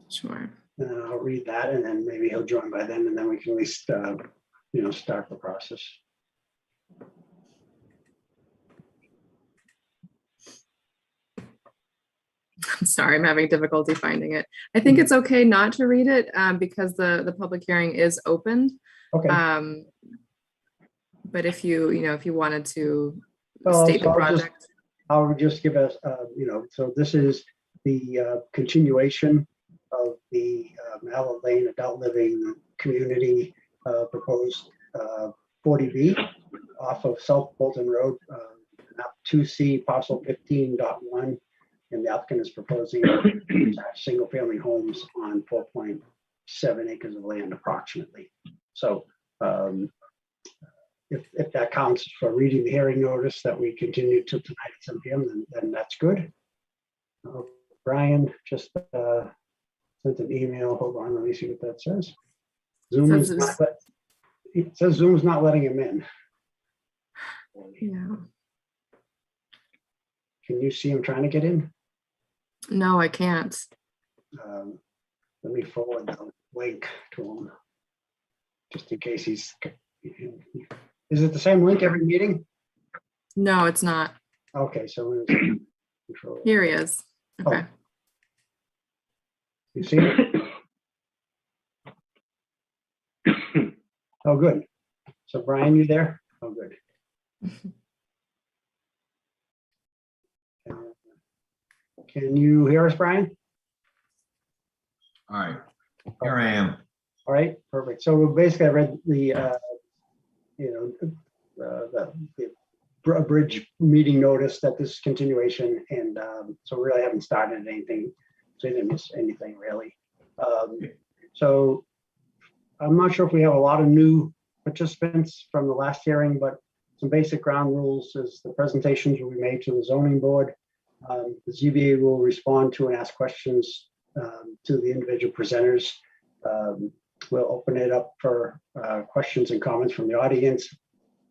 Sure. And then I'll read that, and then maybe he'll join by then, and then we can at least, start the process. I'm sorry, I'm having difficulty finding it. I think it's okay not to read it because the public hearing is opened. Okay. But if you wanted to Well, state the so project. I'll just give us, so this is the continuation of the Mallet Lane Adult Living Community proposed 40B off of South Bolton Road, map 2C, parcel 15.1. And the applicant is proposing single-family homes on 4.7 acres of land approximately. So if that counts for reading the hearing notice that we continue to tonight at 7 p.m., then that's good. Brian just sent an email. Hold on, let me see what that says. It says Zoom's not letting him in. Yeah. Can you see him trying to get in? No, I can't. Let me forward the link to him, just in case he's. Is it the same link every meeting? No, it's not. Okay, so Here he is. Okay. Oh. You see it? Oh, good. So Brian, you there? Oh, good. Can you hear us, Brian? All right, here I am. All right, perfect. So basically, I read the bridge meeting notice that this is continuation, and so we really haven't started anything, so you didn't miss anything really. So I'm not sure if we have a lot of new participants from the last hearing, but some basic ground rules is the presentations will be made to the zoning board. The ZBA will respond to and ask questions to the individual presenters. We'll open it up for questions and comments from the audience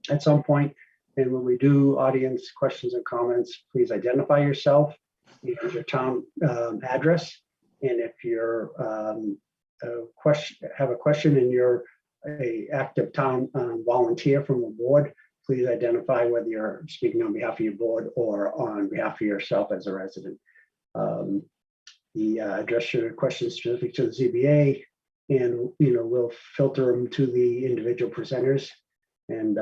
at some point. And when we do audience questions and comments, please identify yourself and your town address. And if you're have a question and you're an active town volunteer from the board, please identify whether you're speaking on behalf of your board or on behalf of yourself as a resident. Address your questions specific to the ZBA, and we'll filter them to the individual presenters. And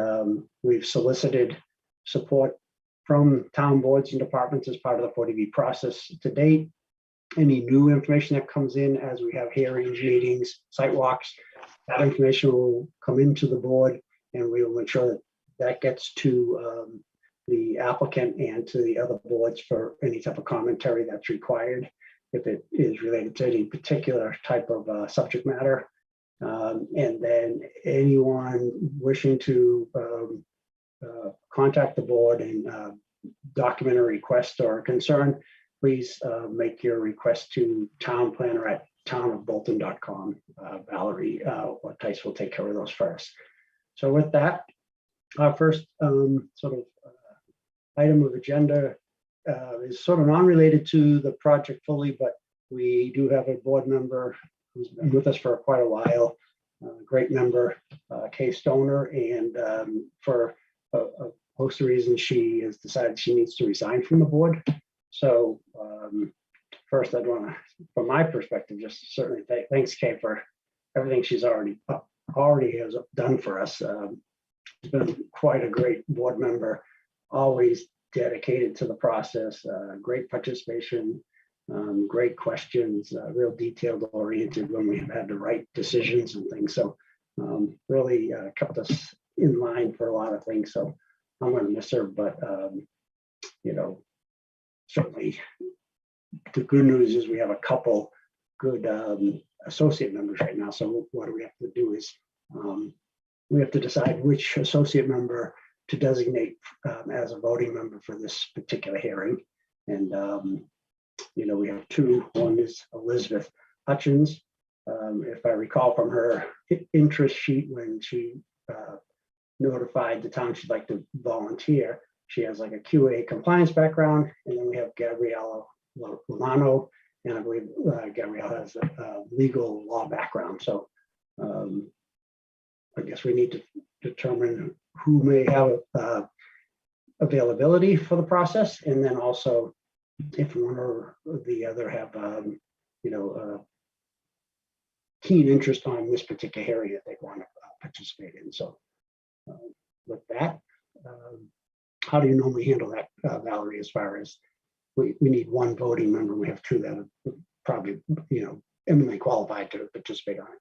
we've solicited support from town boards and departments as part of the 40B process to date. Any new information that comes in as we have hearings, meetings, site walks, that information will come into the board, and we will ensure that that gets to the applicant and to the other boards for any type of commentary that's required, if it is related to any particular type of subject matter. And then anyone wishing to contact the board and document a request or a concern, please make your request to town planner at townofbolton.com. Valerie or Tice will take care of those first. So with that, our first item of agenda is sort of non-related to the project fully, but we do have a board member who's been with us for quite a while, great member, Kay Stoner, and for a host of reasons, she has decided she needs to resign from the board. So first, I'd want to, from my perspective, just certainly thanks, Kay, for everything she's already has done for us. She's been quite a great board member, always dedicated to the process, great participation, great questions, real detailed oriented when we have had to write decisions and things. So really kept us in line for a lot of things. So I'm going to miss her, but certainly the good news is we have a couple good associate members right now. So what we have to do is we have to decide which associate member to designate as a voting member for this particular hearing. And we have two. One is Elizabeth Hutchins. If I recall from her interest sheet when she notified the town she'd like to volunteer, she has like a QA compliance background. And then we have Gabriella Romano, And I believe Gabrielle has a legal law background. So I guess we need to determine who may have availability for the process, and then also if one or the other have keen interest on this particular area that they want to participate in. So with that, how do you normally handle that, Valerie, as far as we need one voting member, we have two that are probably eminently qualified to participate on it?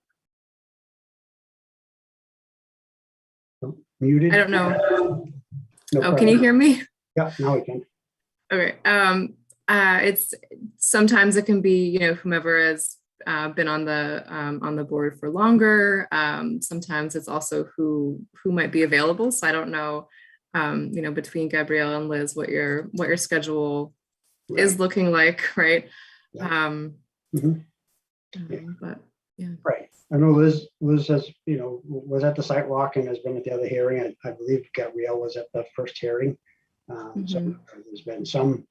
Oh, muted. I don't know. No Oh, can you hear me? Yeah, now we can. Okay. It's sometimes it can be, whomever has been on the board for longer. Sometimes it's also who might be available. So I don't know, between Gabrielle and Liz, what your schedule is looking like, right? Yeah. But yeah. Right. I know Liz has, was at the site walk and has been at the other hearing. I believe Gabrielle was at the first hearing. So there's been some,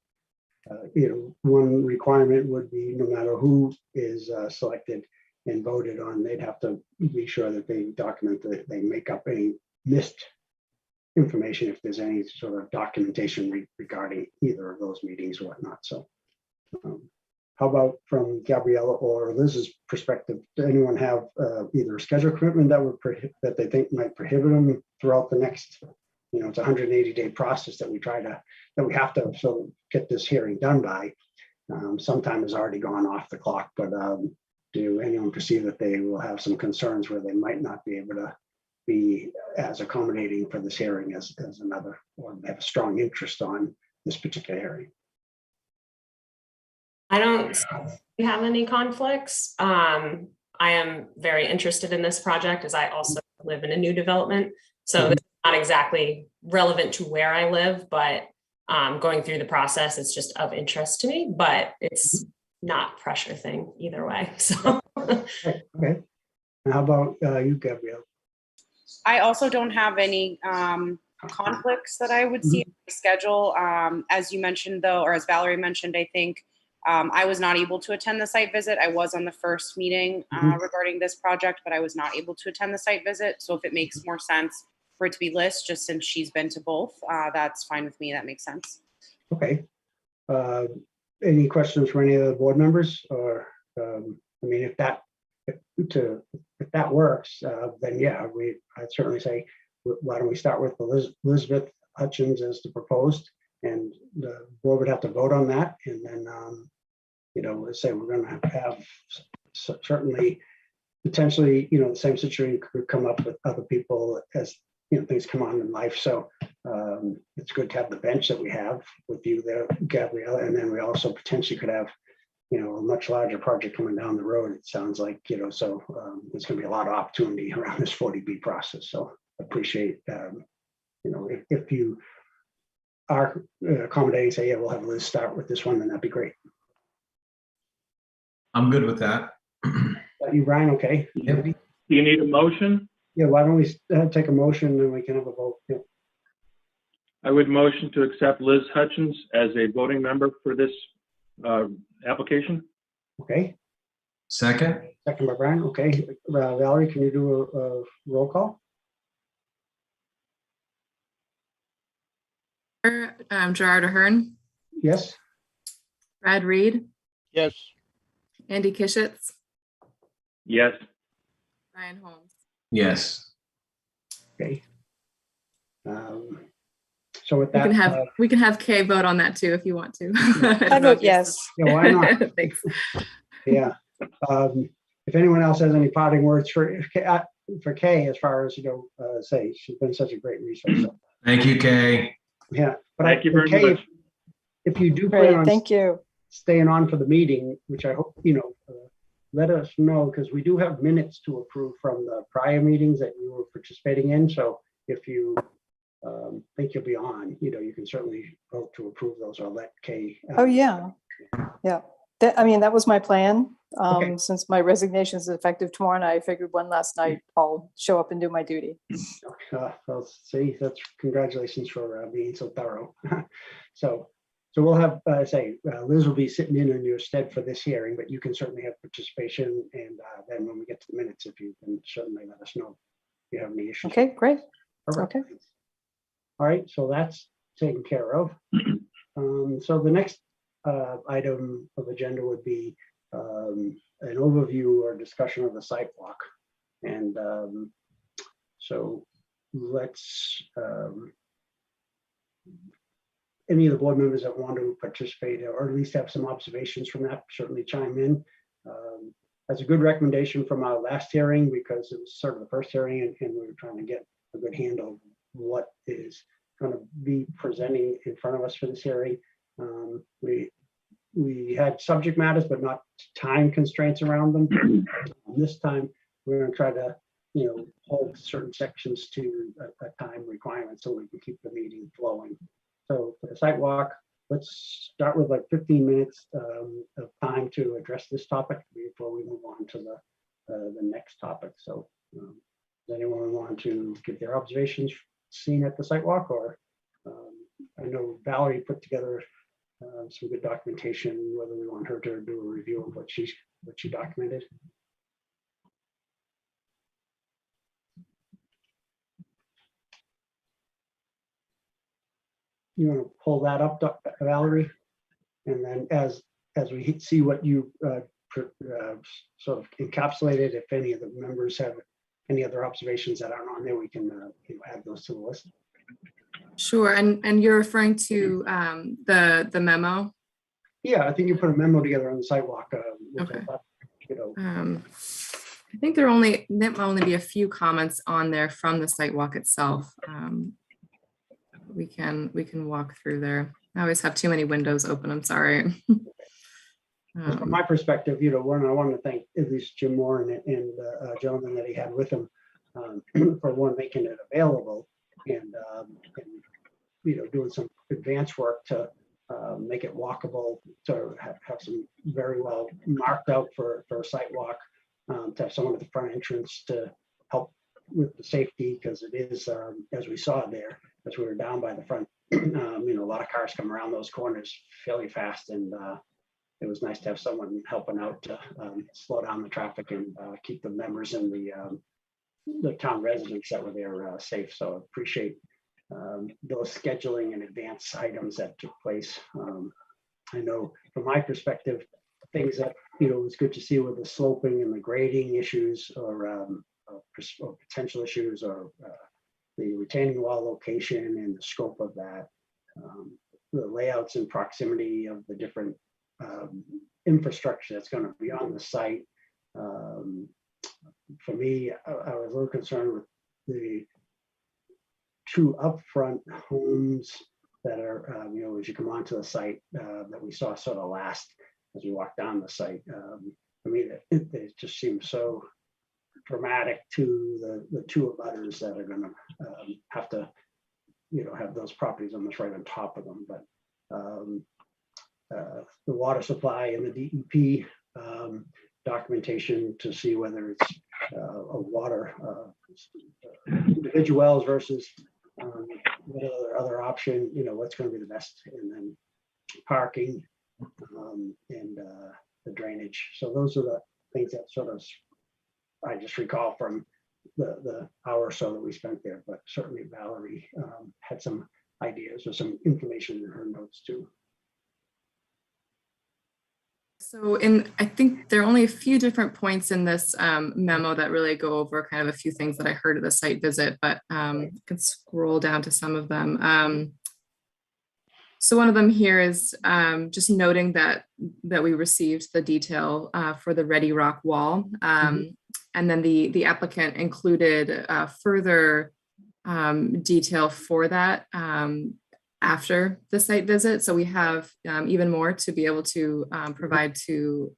one requirement would be no matter who is selected and voted on, they'd have to be sure that they document that they make up any missed information if there's any sort of documentation regarding either of those meetings or whatnot. So how about from Gabriella or Liz's perspective, does anyone have either a schedule commitment that they think might prohibit them throughout the next, it's a 180-day process that we have to so get this hearing done by. Sometime has already gone off the clock, but do anyone perceive that they will have some concerns where they might not be able to be as accommodating for this hearing as another, or have a strong interest on this particular hearing? I don't have any conflicts. I am very interested in this project as I also live in a new development. So it's not exactly relevant to where I live, but going through the process, it's just of interest to me, but it's not pressure thing either way. So Okay. And how about you, Gabrielle? I also don't have any conflicts that I would see in my schedule. As you mentioned, though, or as Valerie mentioned, I think I was not able to attend the site visit. I was on the first meeting regarding this project, but I was not able to attend the site visit. So if it makes more sense for it to be Liz, just since she's been to both, that's fine with me. That makes sense. Okay. Any questions for any of the board members? Or if that works, then yeah, I'd certainly say, why don't we start with Elizabeth Hutchins as the proposed, and the board would have to vote on that, and then let's say we're going to have certainly potentially the same situation could come up with other people as things come on in life. So it's good to have the bench that we have with you there, Gabriella, and then we also potentially could have a much larger project coming down the road. It sounds like so there's going to be a lot of opportunity around this 40B process. So appreciate if you are accommodating, say, yeah, we'll have Liz start with this one, then that'd be great. I'm good with that. You, Brian? Okay. Yep. Do you need a motion? Yeah, why don't we take a motion and we can have a vote? Yeah. I would motion to accept Liz Hutchins as a voting member for this application. Okay. Second. Second by Brian. Okay. Valerie, can you do a roll call? Gerard Ahern, Yes. Brad Reed, Yes. Andy Kishitz, Yes. Ryan Holmes. Yes. Okay. So with that, We can have Kay vote on that too if you want to. I vote yes. yeah, why not? Thanks. Yeah. If anyone else has any parting words for Kay, as far as say, she's been such a great resource. So, Thank you, Kay. yeah, but Thank you very Kay, much. if you do plan Great, on thank you. staying on for the meeting, which I hope let us know, because we do have minutes to approve from the prior meetings that you were participating in. So if you think you'll be on, you can certainly vote to approve those or let Kay. Oh, yeah. Yeah. That was my plan. Okay. Since my resignation is effective tomorrow night, I figured one last night I'll show up and do my duty. Well, see, that's congratulations for being so thorough. So So we'll have, Liz will be sitting in your stead for this hearing, but you can certainly have participation. And then when we get to the minutes, if you can certainly let us know if you have any issues. Okay, great. Perfect. Okay. All right, so that's taken care of. So the next item of agenda would be an overview or discussion of the site walk. And so let's, any of the board members that want to participate or at least have some observations from that, certainly chime in. That's a good recommendation from our last hearing because it was sort of the first hearing and we were trying to get a good handle of what is going to be presenting in front of us for this hearing. We had subject matters, but not time constraints around them. This time, we're going to try to, hold certain sections to a time requirement so we can keep the meeting flowing. So for the site walk, let's start with like 15 minutes of time to address this topic before we move on to the next topic. So does anyone want to give their observations seen at the site walk? Or I know Valerie put together some good documentation, whether we want her to do a review of what she documented. You want to pull that up, Valerie? And then as we see what you sort of encapsulated, if any of the members have any other observations that aren't on there, we can add those to the list. Sure, and you're referring to the memo? Yeah, I think you put a memo together on the sidewalk. Okay. I think there might only be a few comments on there from the site walk itself. We can walk through there. I always have too many windows open. I'm sorry. From my perspective, I want to thank at least Jim Moore and the gentleman that he had with him for making it available and doing some advanced work to make it walkable, to have some very well marked out for a site walk, to have someone at the front entrance to help with the safety, because it is, as we saw there, as we were down by the front, a lot of cars come around those corners fairly fast, and it was nice to have someone helping out to slow down the traffic and keep the members and the town residents that were there safe. So I appreciate those scheduling and advance items that took place. I know from my perspective, things that it was good to see with the sloping and the grading issues or potential issues, or the retaining wall location and the scope of that, the layouts and proximity of the different infrastructure that's going to be on the site. For me, I was a little concerned with the two upfront homes that are, as you come onto the site, that we saw sort of last as we walked down the site. For me, it just seems so dramatic to the two abutters that are going to have to, have those properties almost right on top of them. But the water supply and the DEP documentation to see whether it's a water individual wells versus what other option, what's going to be the best, and then parking and the drainage. So those are the things that sort of I just recall from the hour or so that we spent there, but certainly Valerie had some ideas or some information in her notes too. So I think there are only a few different points in this memo that really go over kind of a few things that I heard at the site visit, but I can scroll down to some of them. So one of them here is just noting that we received the detail for the Ready Rock wall. And then the applicant included further detail for that after the site visit. So we have even more to be able to provide to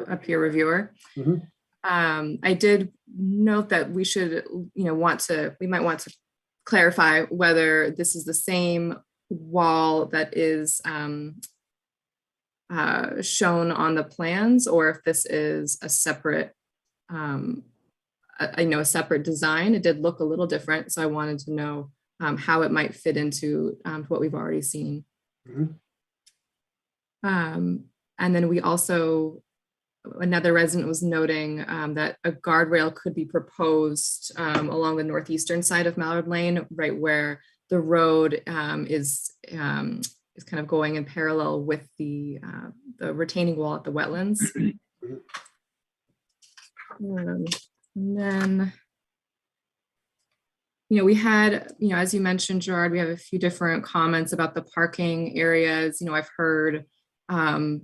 a peer reviewer. I did note that we should, we might want to clarify whether this is the same wall that is shown on the plans, or if this is a separate, a separate design. It did look a little different, so I wanted to know how it might fit into what we've already seen. And then we also, another resident was noting that a guardrail could be proposed along the northeastern side of Mallard Lane, right where the road is kind of going in parallel with the retaining wall at the wetlands. And then, we had, as you mentioned, Gerard, we have a few different comments about the parking areas. I've heard, some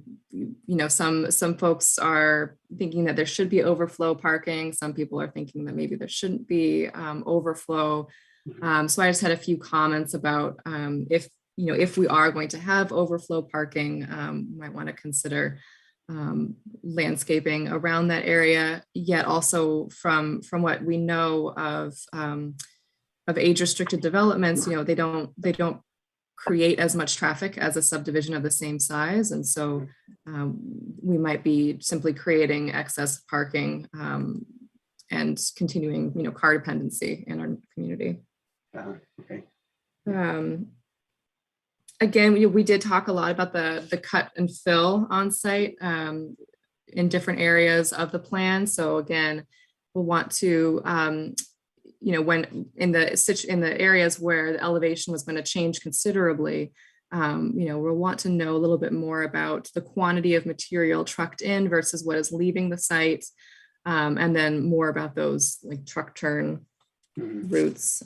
folks are thinking that there should be overflow parking. Some people are thinking that maybe there shouldn't be overflow. So I just had a few comments about if we are going to have overflow parking, might want to consider landscaping around that area. Yet also from what we know of age-restricted developments, they don't create as much traffic as a subdivision of the same size, and so we might be simply creating excess parking and continuing, car dependency in our community. Okay. Again, we did talk a lot about the cut and fill on site in different areas of the plan. So again, we'll want to, when in the areas where the elevation was going to change considerably, we'll want to know a little bit more about the quantity of material trucked in versus what is leaving the site, and then more about those like truck turn routes.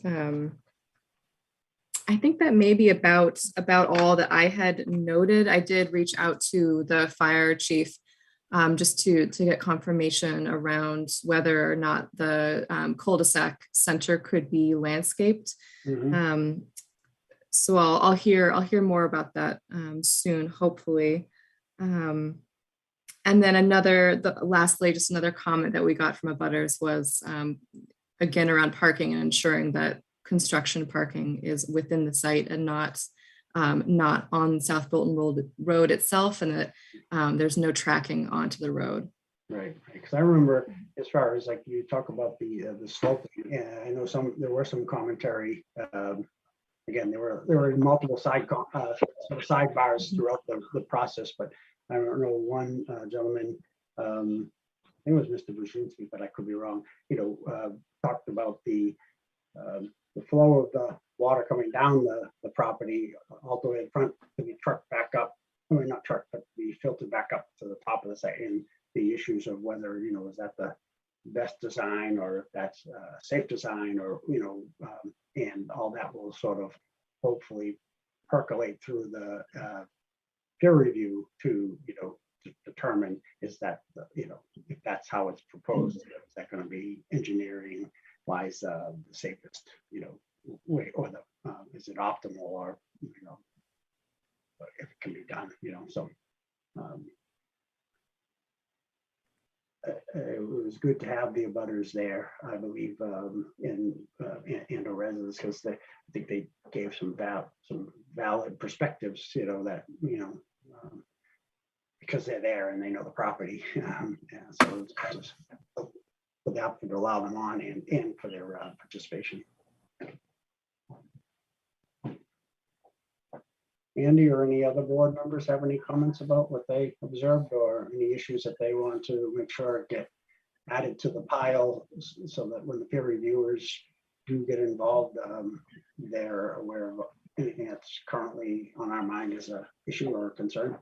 I think that may be about all that I had noted. I did reach out to the fire chief just to get confirmation around whether or not the cul-de-sac center could be landscaped. So I'll hear more about that soon, hopefully. And then lastly, just another comment that we got from abutters was again around parking and ensuring that construction parking is within the site and not on South Bolton Road itself, and that there's no tracking onto the road. Right, because I remember as far as like you talk about the sloping, I know there were some commentary. Again, there were multiple sidebars throughout the process, but I don't know, one gentleman, I think it was Mr. Brzezinski, but I could be wrong, talked about the flow of the water coming down the property all the way in front to be trucked back up. I mean, not trucked, but be filtered back up to the top of the site, and the issues of whether, is that the best design or if that's safe design, or, and all that will sort of hopefully percolate through the peer review to determine is that, if that's how it's proposed, is that going to be engineering wise the safest, way, or is it optimal, or if it can be done, so it was good to have the abutters there, I believe, and the residents, because I think they gave some valid perspectives, that because they're there and they know the property, so it's just for the applicant to allow them on and for their participation. Andy or any other board members have any comments about what they observed, or any issues that they want to make sure get added to the pile, so that when the peer reviewers do get involved, they're aware of anything that's currently on our mind as an issue or a concern?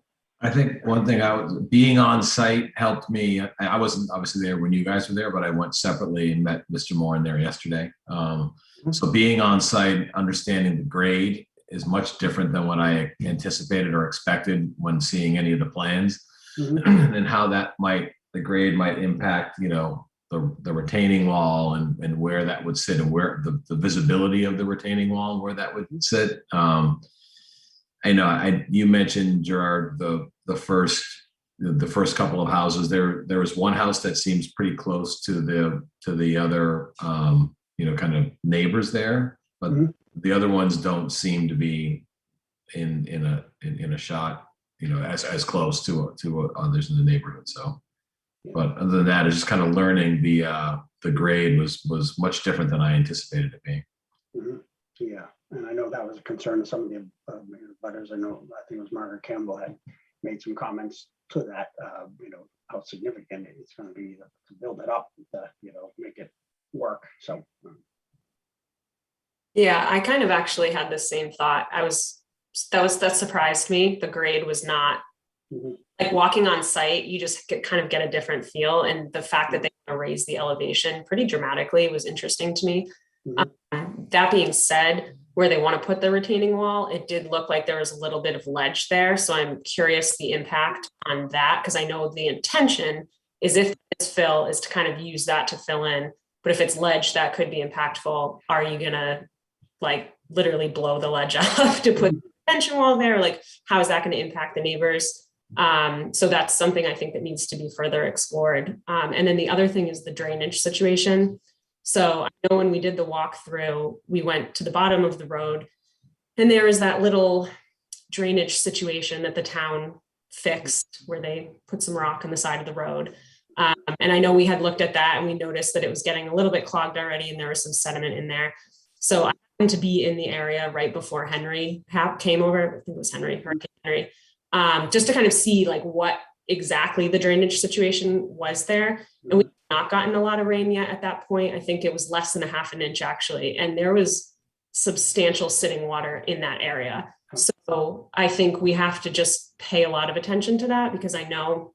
I think one thing being on site helped me. I wasn't obviously there when you guys were there, but I went separately and met Mr. Moore in there yesterday. So being on site, understanding the grade is much different than what I anticipated or expected when seeing any of the plans, and how the grade might impact, the retaining wall and where that would sit, and where the visibility of the retaining wall and where that would sit. I know you mentioned, Gerard, the first couple of houses. There was one house that seems pretty close to the other, kind of neighbors there, but the other ones don't seem to be in a shot, as close to others in the neighborhood. So, but other than that, it's just kind of learning the grade was much different than I anticipated it being. Yeah, and I know that was a concern of some of the butters. I think it was Margaret Campbell had made some comments to that, how significant it's going to be to build it up, to, make it work. So. Yeah, I kind of actually had the same thought. That surprised me. The grade was not Mhm. like walking on site, you just kind of get a different feel. And the fact that they raised the elevation pretty dramatically was interesting to me. Mhm. That being said, where they want to put the retaining wall, it did look like there was a little bit of ledge there. So I'm curious the impact on that, because I know the intention is, if it's fill, is to kind of use that to fill in. But if it's ledge, that could be impactful. Are you gonna like literally blow the ledge off to put the retention wall there? Like, how is that going to impact the neighbors? So that's something I think that needs to be further explored. And then the other thing is the drainage situation. So I know when we did the walkthrough, we went to the bottom of the road and there is that little drainage situation that the town fixed where they put some rock on the side of the road. And I know we had looked at that and we noticed that it was getting a little bit clogged already and there was some sediment in there. So I happened to be in the area right before Henry came over. I think it was Hurricane Henry, just to kind of see like what exactly the drainage situation was there. And we had not gotten a lot of rain yet at that point. I think it was less than a half an inch actually. And there was substantial sitting water in that area. So I think we have to just pay a lot of attention to that, because I know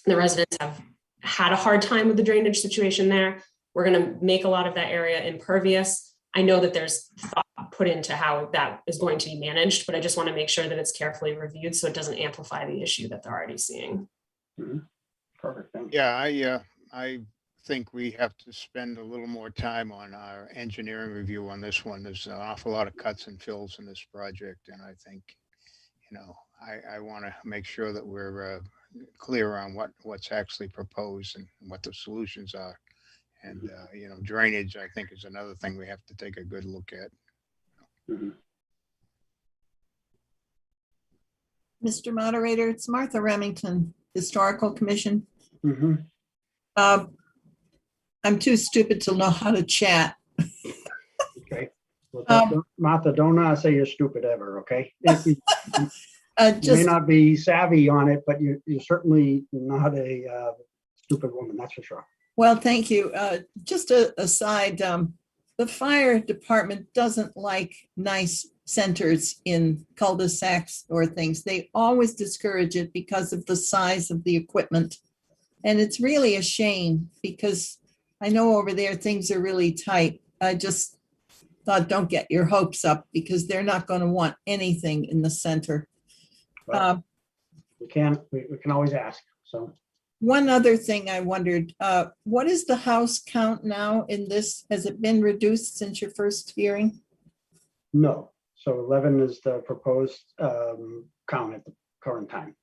the residents have had a hard time with the drainage situation there. We're going to make a lot of that area impervious. I know that there's thought put into how that is going to be managed, but I just want to make sure that it's carefully reviewed so it doesn't amplify the issue that they're already seeing. Mhm. Perfect. Thank you. Yeah, I think we have to spend a little more time on our engineering review on this one. There's an awful lot of cuts and fills in this project, and I think, I want to make sure that we're clear on what's actually proposed and what the solutions are. And, drainage, I think, is another thing we have to take a good look at. Mhm. Mr. Moderator, it's Martha Remington, Historical Commission. Mhm. I'm too stupid to know how to chat. Okay. Well, Martha, don't say you're stupid ever, okay? You may Just, not be savvy on it, but you're certainly not a stupid woman, that's for sure. well, thank you. Just a aside, the fire department doesn't like nice centers in cul-de-sacs or things. They always discourage it because of the size of the equipment. And it's really a shame, because I know over there things are really tight. I just thought, don't get your hopes up, because they're not going to want anything in the center. Well, we can always ask, so. One other thing I wondered, what is the house count now in this? Has it been reduced since your first hearing? No, so 11 is the proposed count at the current time.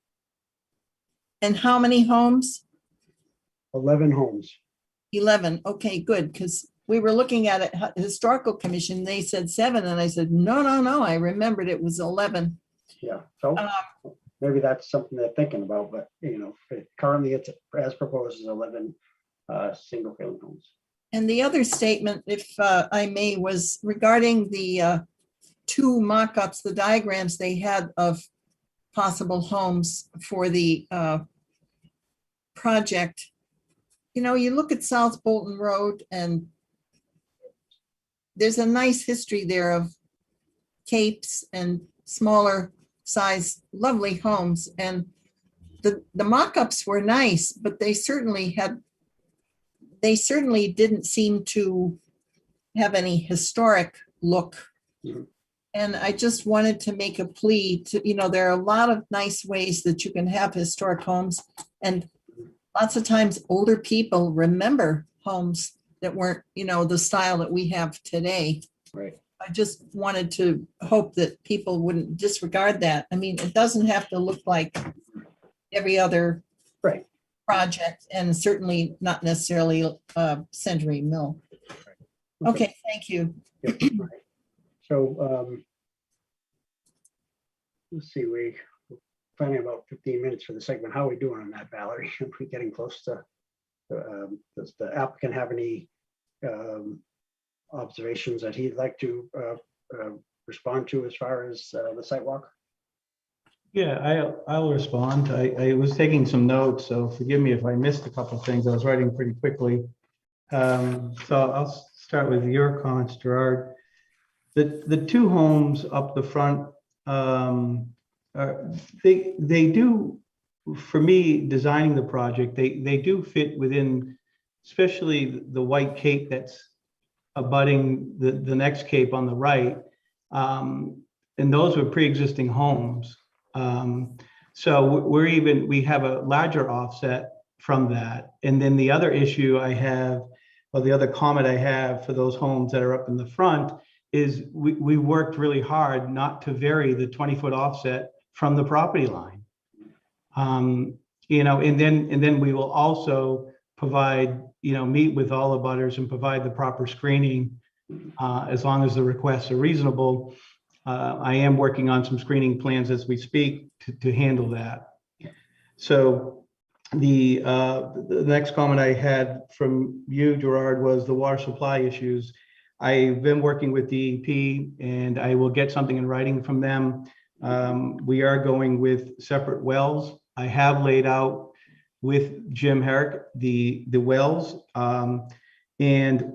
And how many homes? 11 homes. 11. Okay, good. Because we were looking at it, Historical Commission, they said 7. And I said, no. I remembered it was 11. Yeah, so maybe that's something they're thinking about, but currently it's as proposed as 11 single family homes. And the other statement, if I may, was regarding the 2 mock-ups, the diagrams they had of possible homes for the project. You look at South Bolton Road and there's a nice history there of capes and smaller size, lovely homes. And the mock-ups were nice, but they certainly didn't seem to have any historic look. Mhm. And I just wanted to make a plea to, there are a lot of nice ways that you can have historic homes. And lots of times older people remember homes that weren't, the style that we have today. Right. I just wanted to hope that people wouldn't disregard that. I mean, it doesn't have to look like every other Right. project, and certainly not necessarily Century Mill. Okay, thank you. Yep. Right. So let's see, we're planning about 15 minutes for the segment. How are we doing on that, Valerie? Are we getting close to, does the applicant have any observations that he'd like to respond to as far as the site walk? Yeah, I'll respond. I was taking some notes, so forgive me if I missed a couple of things. I was writing pretty quickly. So I'll start with your comments, Gerard. The two homes up the front, they do, for me, designing the project, they do fit within, especially the white cape that's abutting the next cape on the right. And those were pre-existing homes. So we have a larger offset from that. And then the other issue I have, or the other comment I have for those homes that are up in the front is we worked really hard not to vary the 20-foot offset from the property line. You know, and then we will also provide, you know, meet with all the butters and provide the proper screening as long as the requests are reasonable. I am working on some screening plans as we speak to handle that. So the next comment I had from you, Gerard, was the water supply issues. I've been working with DEP and I will get something in writing from them. We are going with separate wells. I have laid out with Jim Herrick the wells, and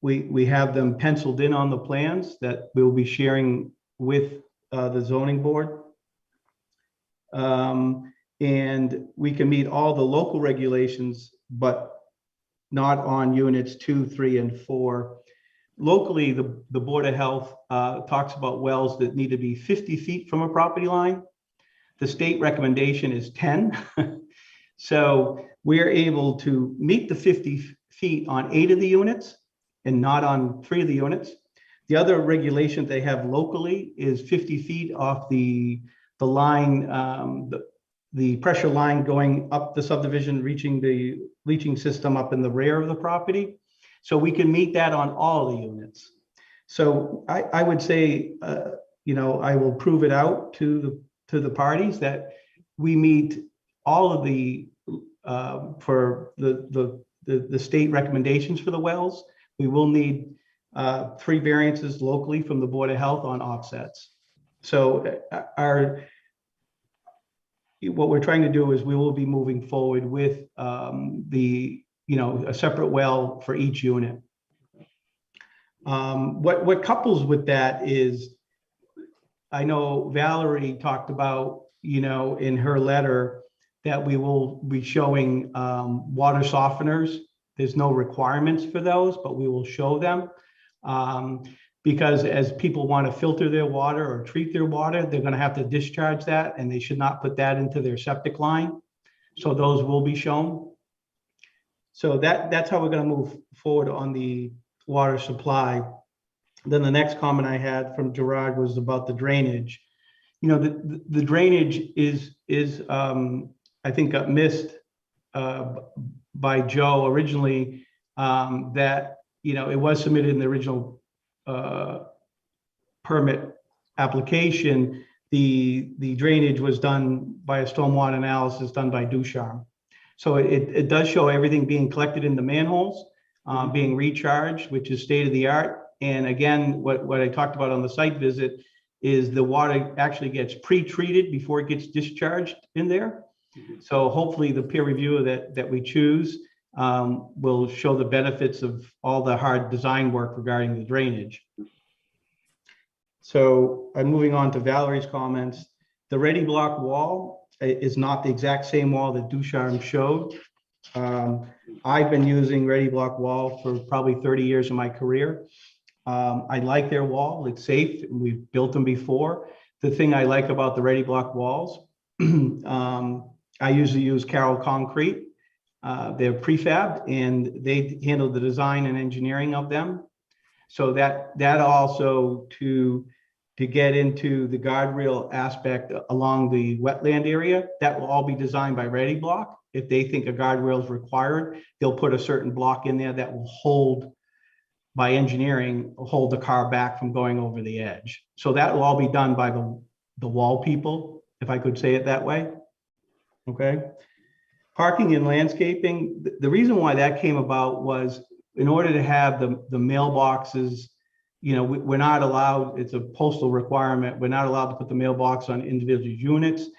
we have them penciled in on the plans that we'll be sharing with the zoning board. And we can meet all the local regulations, but not on units 2, 3, and 4. Locally, the Board of Health talks about wells that need to be 50 feet from a property line. The state recommendation is 10. So we're able to meet the 50 feet on 8 of the units and not on 3 of the units. The other regulation they have locally is 50 feet off the line, the pressure line going up the subdivision, reaching the leaching system up in the rear of the property. So we can meet that on all the units. So I would say, you know, I will prove it out to the parties that we meet all of the for the state recommendations for the wells. We will need 3 variances locally from the Board of Health on offsets. So what we're trying to do is we will be moving forward with a separate well for each unit. What couples with that is, I know Valerie talked about, you know, in her letter that we will be showing water softeners. There's no requirements for those, but we will show them. Because as people want to filter their water or treat their water, they're going to have to discharge that, and they should not put that into their septic line. So those will be shown. So that's how we're going to move forward on the water supply. Then the next comment I had from Gerard was about the drainage. You know, the drainage is I think got missed by Joe originally, that, you know, it was submitted in the original permit application. The drainage was done by a stormwater analysis done by Ducharme. So it does show everything being collected in the manholes, being recharged, which is state of the art. And again, what I talked about on the site visit is the water actually gets pre-treated before it gets discharged in there. So hopefully the peer reviewer that we choose will show the benefits of all the hard design work regarding the drainage. So I'm moving on to Valerie's comments. The ready block wall is not the exact same wall that Ducharme showed. I've been using ready block wall for probably 30 years of my career. I like their wall. It's safe. We've built them before. The thing I like about the ready block walls, I usually use Carroll Concrete. They're prefabbed and they handle the design and engineering of them. So that also to get into the guardrail aspect along the wetland area, that will all be designed by Ready Block. If they think a guardrail is required, they'll put a certain block in there that will hold, by engineering, hold the car back from going over the edge. So that will all be done by the wall people, if I could say it that way. Okay. Parking and landscaping, the reason why that came about was in order to have the mailboxes we're not allowed, it's a postal requirement. We're not allowed to put the mailbox on individual units.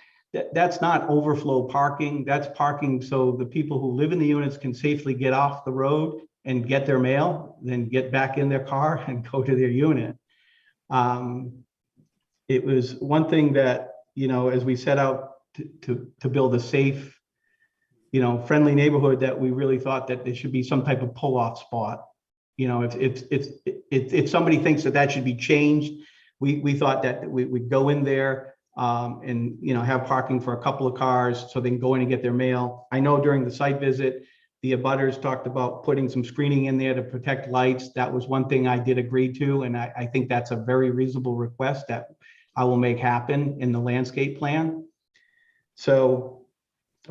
That's not overflow parking. That's parking so the people who live in the units can safely get off the road and get their mail, then get back in their car and go to their unit. It was one thing that, as we set out to build a safe, friendly neighborhood, that we really thought that there should be some type of pull-off spot. If somebody thinks that should be changed, we thought that we'd go in there and have parking for a couple of cars so they can go in and get their mail. I know during the site visit, the abutters talked about putting some screening in there to protect lights. That was one thing I did agree to, and I think that's a very reasonable request that I will make happen in the landscape plan. So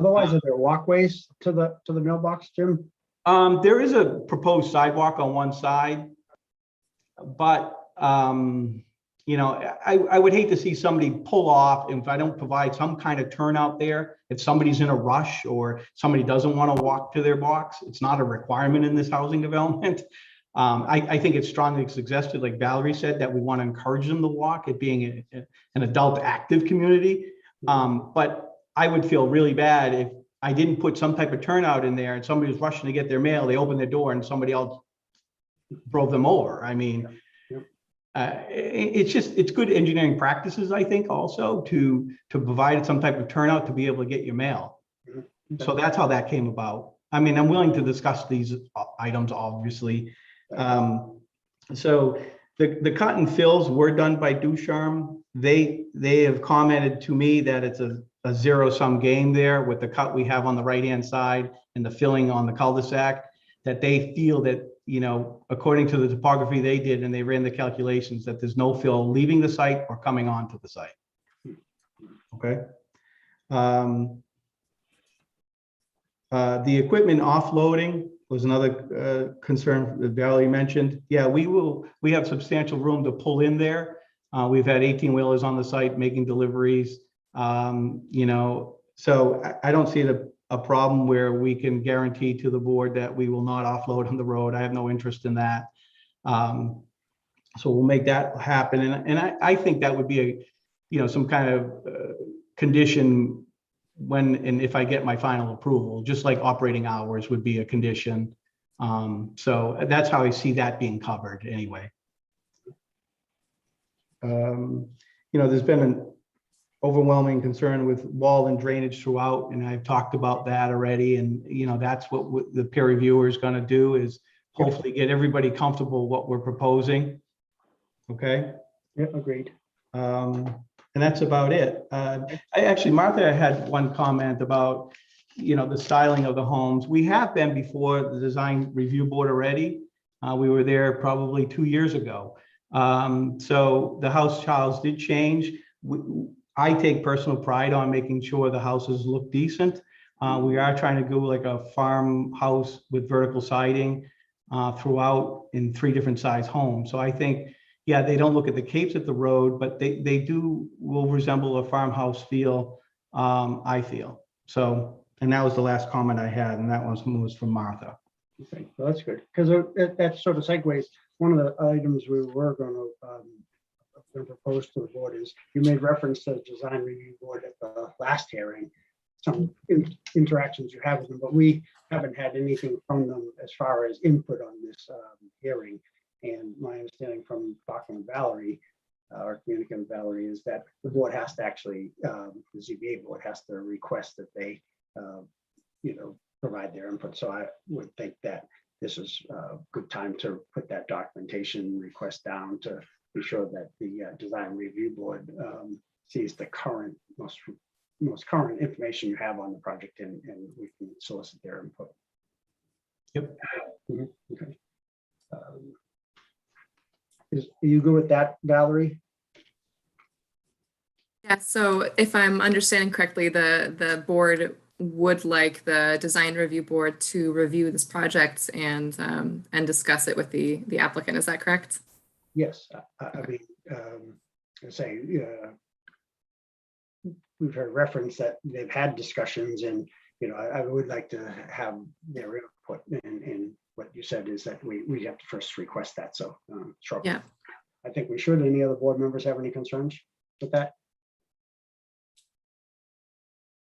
Otherwise, are there walkways to the mailbox, Jim? there is a proposed sidewalk on one side, but I would hate to see somebody pull off if I don't provide some kind of turnout there. If somebody's in a rush or somebody doesn't want to walk to their box, it's not a requirement in this housing development. I think it's strongly suggested, like Valerie said, that we want to encourage them to walk, it being an adult active community. But I would feel really bad if I didn't put some type of turnout in there and somebody was rushing to get their mail, they opened their door and somebody else drove them over. I mean, it's good engineering practices, I think, also to provide some type of turnout to be able to get your mail. So that's how that came about. I mean, I'm willing to discuss these items, obviously. So the cut and fills were done by Ducharme. They have commented to me that it's a zero-sum game there with the cut we have on the right-hand side and the filling on the cul-de-sac, that they feel that, according to the topography they did, and they ran the calculations, that there's no fill leaving the site or coming onto the site. Okay. The equipment offloading was another concern that Valerie mentioned. Yeah, we have substantial room to pull in there. We've had 18-wheelers on the site making deliveries. So I don't see a problem where we can guarantee to the board that we will not offload on the road. I have no interest in that. So we'll make that happen. And I think that would be some kind of condition when and if I get my final approval, just like operating hours would be a condition. So that's how I see that being covered anyway. There's been an overwhelming concern with wall and drainage throughout, and I've talked about that already. And that's what the peer reviewer is going to do, is hopefully get everybody comfortable what we're proposing. Okay. Yeah, agreed. And that's about it. Martha had one comment about the styling of the homes. We have been before the design review board already. We were there probably 2 years ago. So the house styles did change. I take personal pride on making sure the houses look decent. We are trying to go like a farmhouse with vertical siding throughout in 3 different size homes. So I think, yeah, they don't look at the capes at the road, but they will resemble a farmhouse feel, I feel. So, and that was the last comment I had, and that was from Martha. Okay, well, that's good, because that sort of segues. One of the items we were going to propose to the board is, you made reference to the design review board at the last hearing, some interactions you have with them, but we haven't had anything from them as far as input on this hearing. And my understanding from talking with Valerie, or communicating with Valerie, is that the board has to actually, the ZBA board has to request that they, provide their input. So I would think that this is a good time to put that documentation request down to be sure that the design review board sees the current, most current information you have on the project, and we can solicit their input. Yep. Okay. Are you good with that, Valerie? Yeah, so if I'm understanding correctly, the board would like the design review board to review this project and discuss it with the applicant. Is that correct? Yes. We've heard reference that they've had discussions, and I would like to have their input. And what you said is that we have to first request that. So sure. Yeah. I think we should. Any other board members have any concerns with that?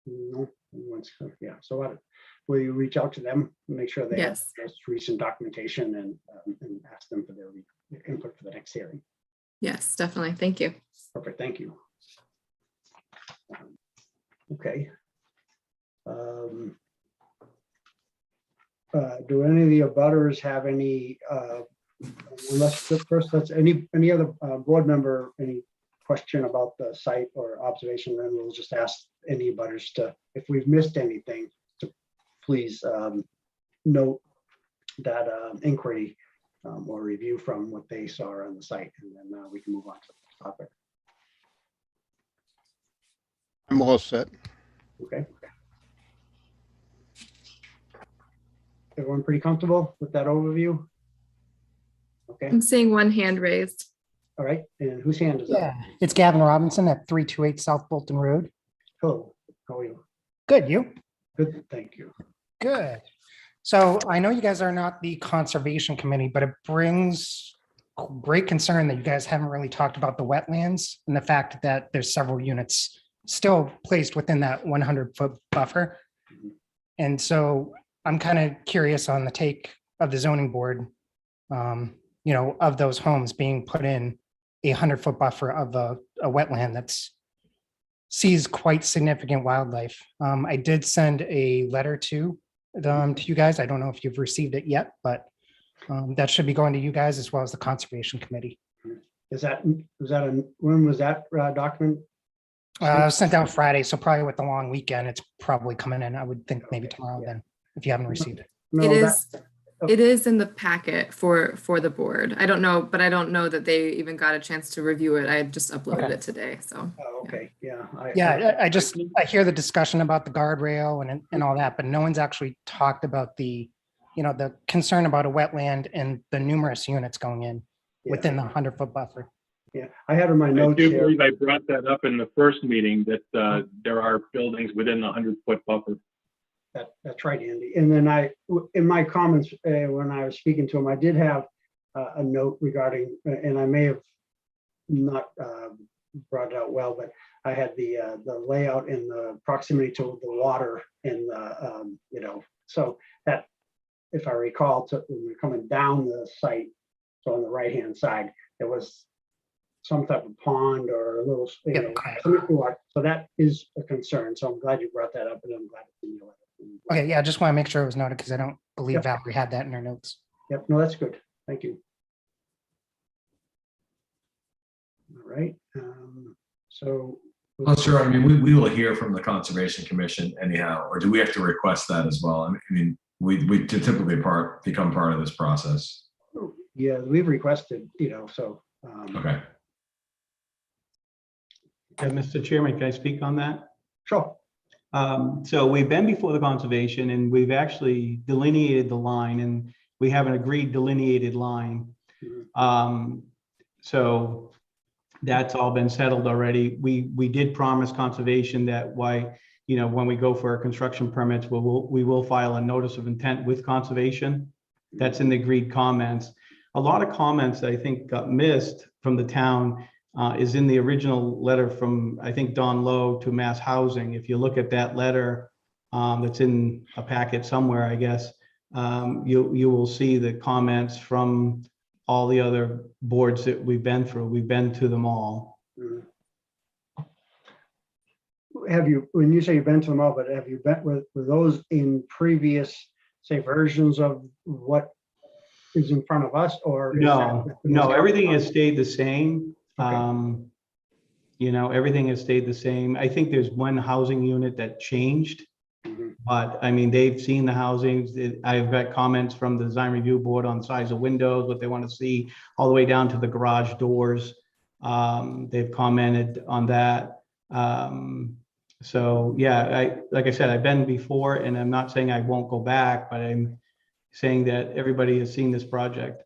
No, yeah, so what, will you reach out to them, make sure they have Yes. most recent documentation and ask them for their input for the next hearing? Yes, definitely. Thank you. Perfect, thank you. Okay. Do any of the abutters have any, unless first, let's, any other board member, any question about the site or observation, then we'll just ask any abutters to, if we've missed anything, to please note that inquiry or review from what they saw on the site, and then we can move on to the topic. I'm all set. Okay. Everyone pretty comfortable with that overview? Okay, I'm seeing one hand raised. all right, and whose hand is up? Yeah, it's Gavin Robinson at 328 South Bolton Road. Hello, how are you? Good, you? Good, thank you. Good. So I know you guys are not the Conservation Committee, but it brings great concern that you guys haven't really talked about the wetlands and the fact that there's several units still placed within that 100-foot buffer. And so I'm kind of curious on the take of the zoning board, you know, of those homes being put in a 100-foot buffer of a wetland that's sees quite significant wildlife. I did send a letter to you guys. I don't know if you've received it yet, but that should be going to you guys as well as the Conservation Committee. When was that document? Sent out Friday, so probably with the long weekend, it's probably coming in. I would think maybe tomorrow yeah. then, if you haven't received it. No, It is in the packet for the board. I don't know, but I don't know that they even got a chance to review it. I just uploaded Okay. it today, so. Oh, okay, yeah. Yeah, I hear the discussion about the guardrail and all that, but no one's actually talked about the, you know, the concern about a wetland and the numerous units going in within the 100-foot buffer. Yeah, I had in my I notes do here. believe I brought that up in the first meeting, that there are buildings within the 100-foot buffer. That's right, Andy. And then in my comments, when I was speaking to him, I did have a note regarding, and I may have not brought it out well, but I had the layout and the proximity to the water and the, you know, so that, if I recall, when we're coming down the site, so on the right-hand side, there was some type of pond or a little, you know, so that is a concern. So I'm glad you brought that up, and I'm glad it's in your letter. Okay, yeah, I just want to make sure it was noted because I don't believe Yep. Valerie had that in her notes. Yep, no, that's good. Thank you. All right. So. Well, sure. I mean, we will hear from the Conservation Commission anyhow, or do we have to request that as well? I mean, we typically become part of this process. Yeah, we've requested, you know, so. Okay. Mr. Chairman, can I speak on that? Sure. So we've been before the conservation and we've actually delineated the line, and we have an agreed delineated line. So that's all been settled already. We did promise conservation that you know, when we go for our construction permits, we will file a notice of intent with conservation. That's in the agreed comments. A lot of comments that I think got missed from the town is in the original letter from, I think, Don Lowe to Mass Housing. If you look at that letter that's in a packet somewhere, I guess, you will see the comments from all the other boards that we've been through. We've been to them all. Have you, when you say you've been to them all, but have you been with those in previous, say, versions of what is in front of us, or? No, everything has stayed the same. Okay. You know, everything has stayed the same. I think there's one housing unit that changed, but I mean, they've seen the housings. I've got comments from the design review board on size of windows, what they want to see, all the way down to the garage doors. They've commented on that. So yeah, like I said, I've been before, and I'm not saying I won't go back, but I'm saying that everybody has seen this project.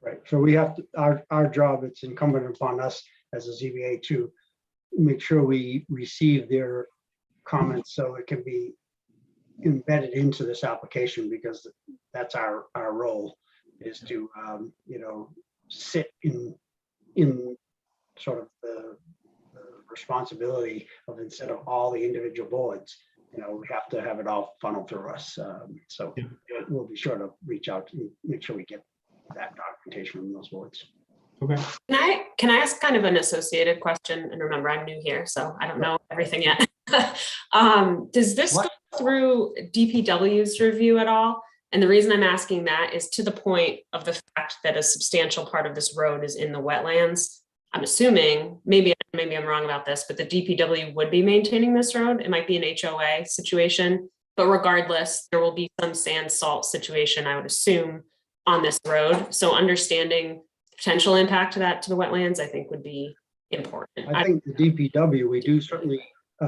Right, so we have to, our job, it's incumbent upon us as a ZBA to make sure we receive their comments so it can be embedded into this application, because that's our role, is to, you know, sit in in sort of the responsibility of, instead of all the individual boards, we have to have it all funneled through us. So we'll be sure to reach out and make sure we get that documentation from those boards. Okay. Can I ask kind of an associated question? And remember, I'm new here, so I don't know everything yet. Does this go through DPW's review at all? And the reason I'm asking that is to the point of the fact that a substantial part of this road is in the wetlands. I'm assuming, maybe I'm wrong about this, but the DPW would be maintaining this road. It might be an HOA situation, but regardless, there will be some sand salt situation, I would assume, on this road. So understanding potential impact to the wetlands, I think would be important. I think the DPW, we do certainly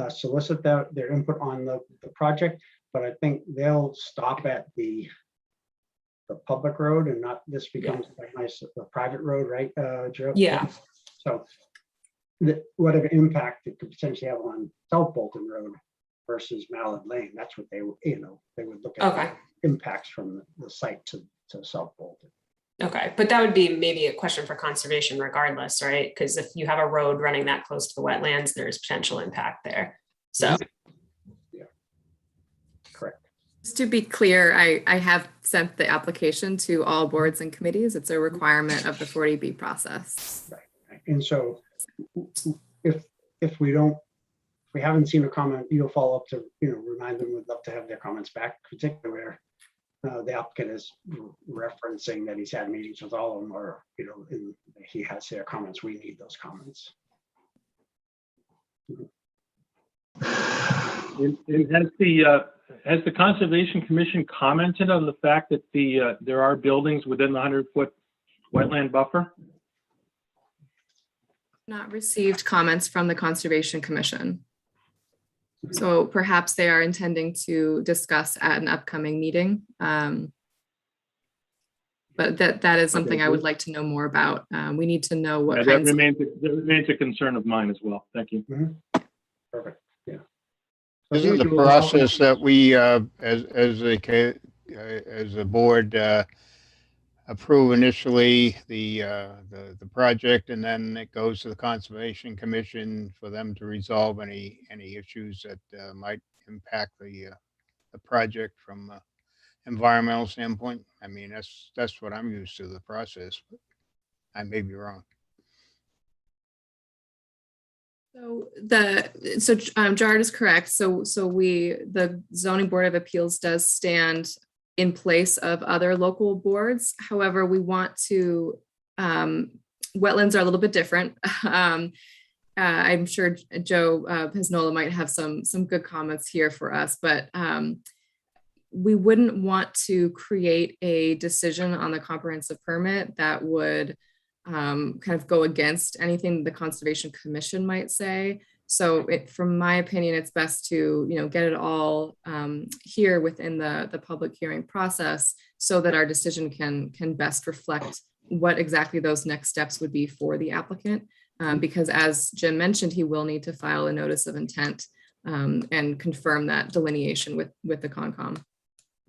solicit their input on the project, but I think they'll stop at the public road and not, this becomes a nice private road, right, Joe? Yeah. So whatever impact it could potentially have on South Bolton Road versus Mallard Lane, that's what they would, they would look at. Okay. Impacts from the site to South Bolton. Okay, but that would be maybe a question for conservation regardless, right? Because if you have a road running that close to the wetlands, there's potential impact there. So. Yeah, correct. Just to be clear, I have sent the application to all boards and committees. It's a requirement of the 40B process. Right. And so if we haven't seen a comment, you'll follow up to, remind them, we'd love to have their comments back, particularly where the applicant is referencing that he's had meetings with all of them, or, and he has their comments. We need those comments. Has the Conservation Commission commented on the fact that there are buildings within the 100-foot wetland buffer? Not received comments from the Conservation Commission. So perhaps they are intending to discuss at an upcoming meeting. But that is something I would like to know more about. We need to know what that remains a concern of mine as well. Thank you. Mm-hmm. Perfect. Yeah. Isn't the process that we, as a board, approve initially the project, and then it goes to the Conservation Commission for them to resolve any issues that might impact the project from an environmental standpoint? I mean, that's what I'm used to, the process, but I may be wrong. So Jared is correct. So the Zoning Board of Appeals does stand in place of other local boards. However, we want to, wetlands are a little bit different. I'm sure Joe Pesnola might have some good comments here for us, but we wouldn't want to create a decision on the comprehensive permit that would kind of go against anything the Conservation Commission might say. So from my opinion, it's best to, get it all here within the public hearing process so that our decision can best reflect what exactly those next steps would be for the applicant. Because as Jim mentioned, he will need to file a notice of intent and confirm that delineation with the Concom.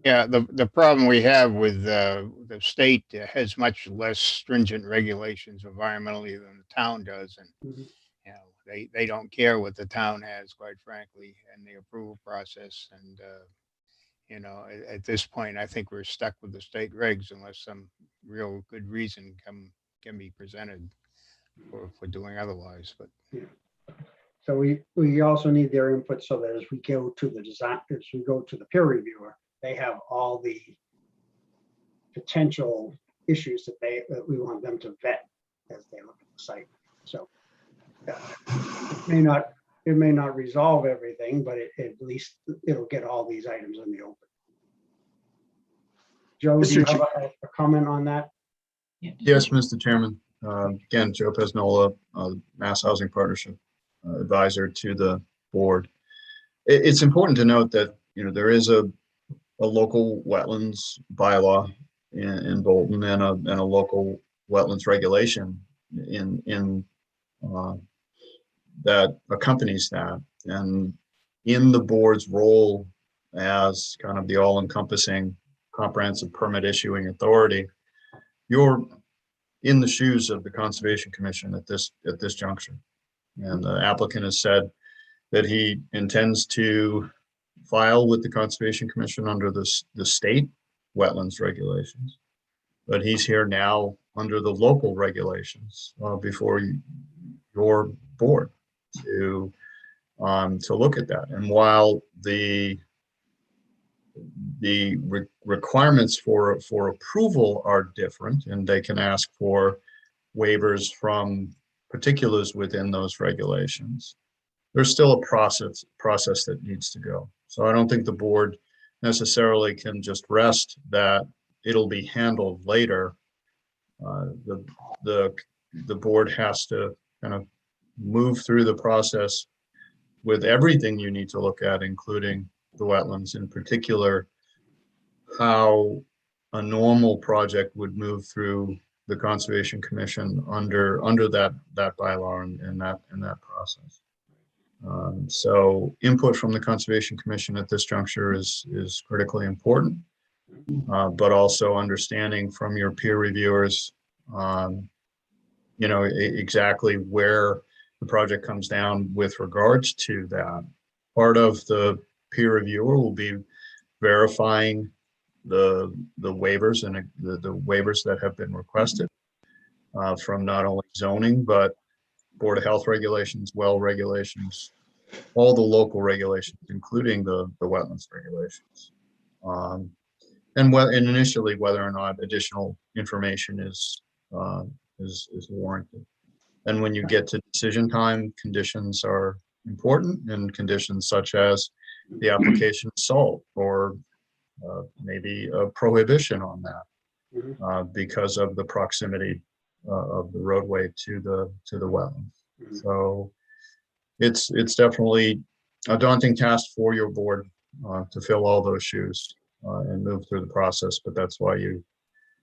Yeah, the problem we have with the state has much less stringent regulations environmentally than the town does, and they don't care what the town has, quite frankly, in the approval process. And at this point, I think we're stuck with the state regs unless some real good reason can be presented for doing otherwise. But so we also need their input so that as we go to the design, as we go to the peer reviewer, they have all the potential issues that we want them to vet as they look at the site. So it may not resolve everything, but at least it'll get all these items in the open. Joe, do you have a comment on that? Yes, Mr. Chairman. Again, Joe Pesnola, Mass Housing Partnership advisor to the board. It's important to note that there is a local wetlands bylaw in Bolton and a local wetlands regulation in that accompanies that. And in the board's role as kind of the all-encompassing comprehensive permit issuing authority, your in the shoes of the Conservation Commission at this juncture. And the applicant has said that he intends to file with the Conservation Commission under the state wetlands regulations. But he's here now under the local regulations before your board to look at that. And while the requirements for approval are different, and they can ask for waivers from particulars within those regulations, there's still a process that needs to go. So I don't think the board necessarily can just rest that it'll be handled later. The board has to kind of move through the process with everything you need to look at, including the wetlands, in particular, how a normal project would move through the Conservation Commission under that bylaw and that process. So input from the Conservation Commission at this juncture is critically important, but also understanding from your peer reviewers, exactly where the project comes down with regards to that. Part of the peer reviewer will be verifying the waivers and the waivers that have been requested from not only zoning, but Board of Health regulations, well regulations, all the local regulations, including the wetlands regulations. And initially whether or not additional information is warranted. And when you get to decision time, conditions are important, and conditions such as the application salt or maybe a prohibition on that because of the proximity of the roadway to the wetlands. So it's definitely a daunting task for your board to fill all those shoes and move through the process, but that's why you're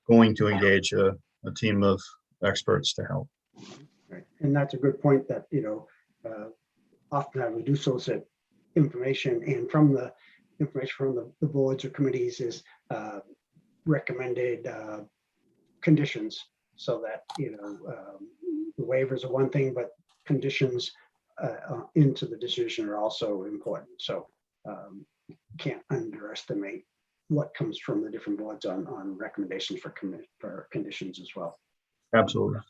going to engage a team of experts to help. Right. And that's a good point that, often we do solicit information, and from the information from the boards or committees is recommended conditions, so that, the waivers are one thing, but conditions into the decision are also important. So can't underestimate what comes from the different boards on recommendations for conditions as well. Absolutely.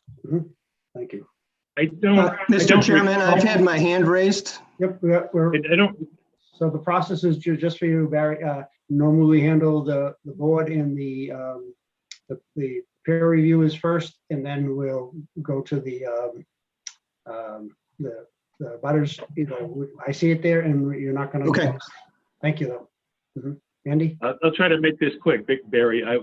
Thank you. Mr. Chairman, I've had my hand raised. Yep. So the process is just for you, Barry. Normally handle the board and the peer reviewers first, and then we'll go to the butters. I see it there, and you're not going to. Okay. Thank you, though. Andy? I'll try to make this quick, Barry. I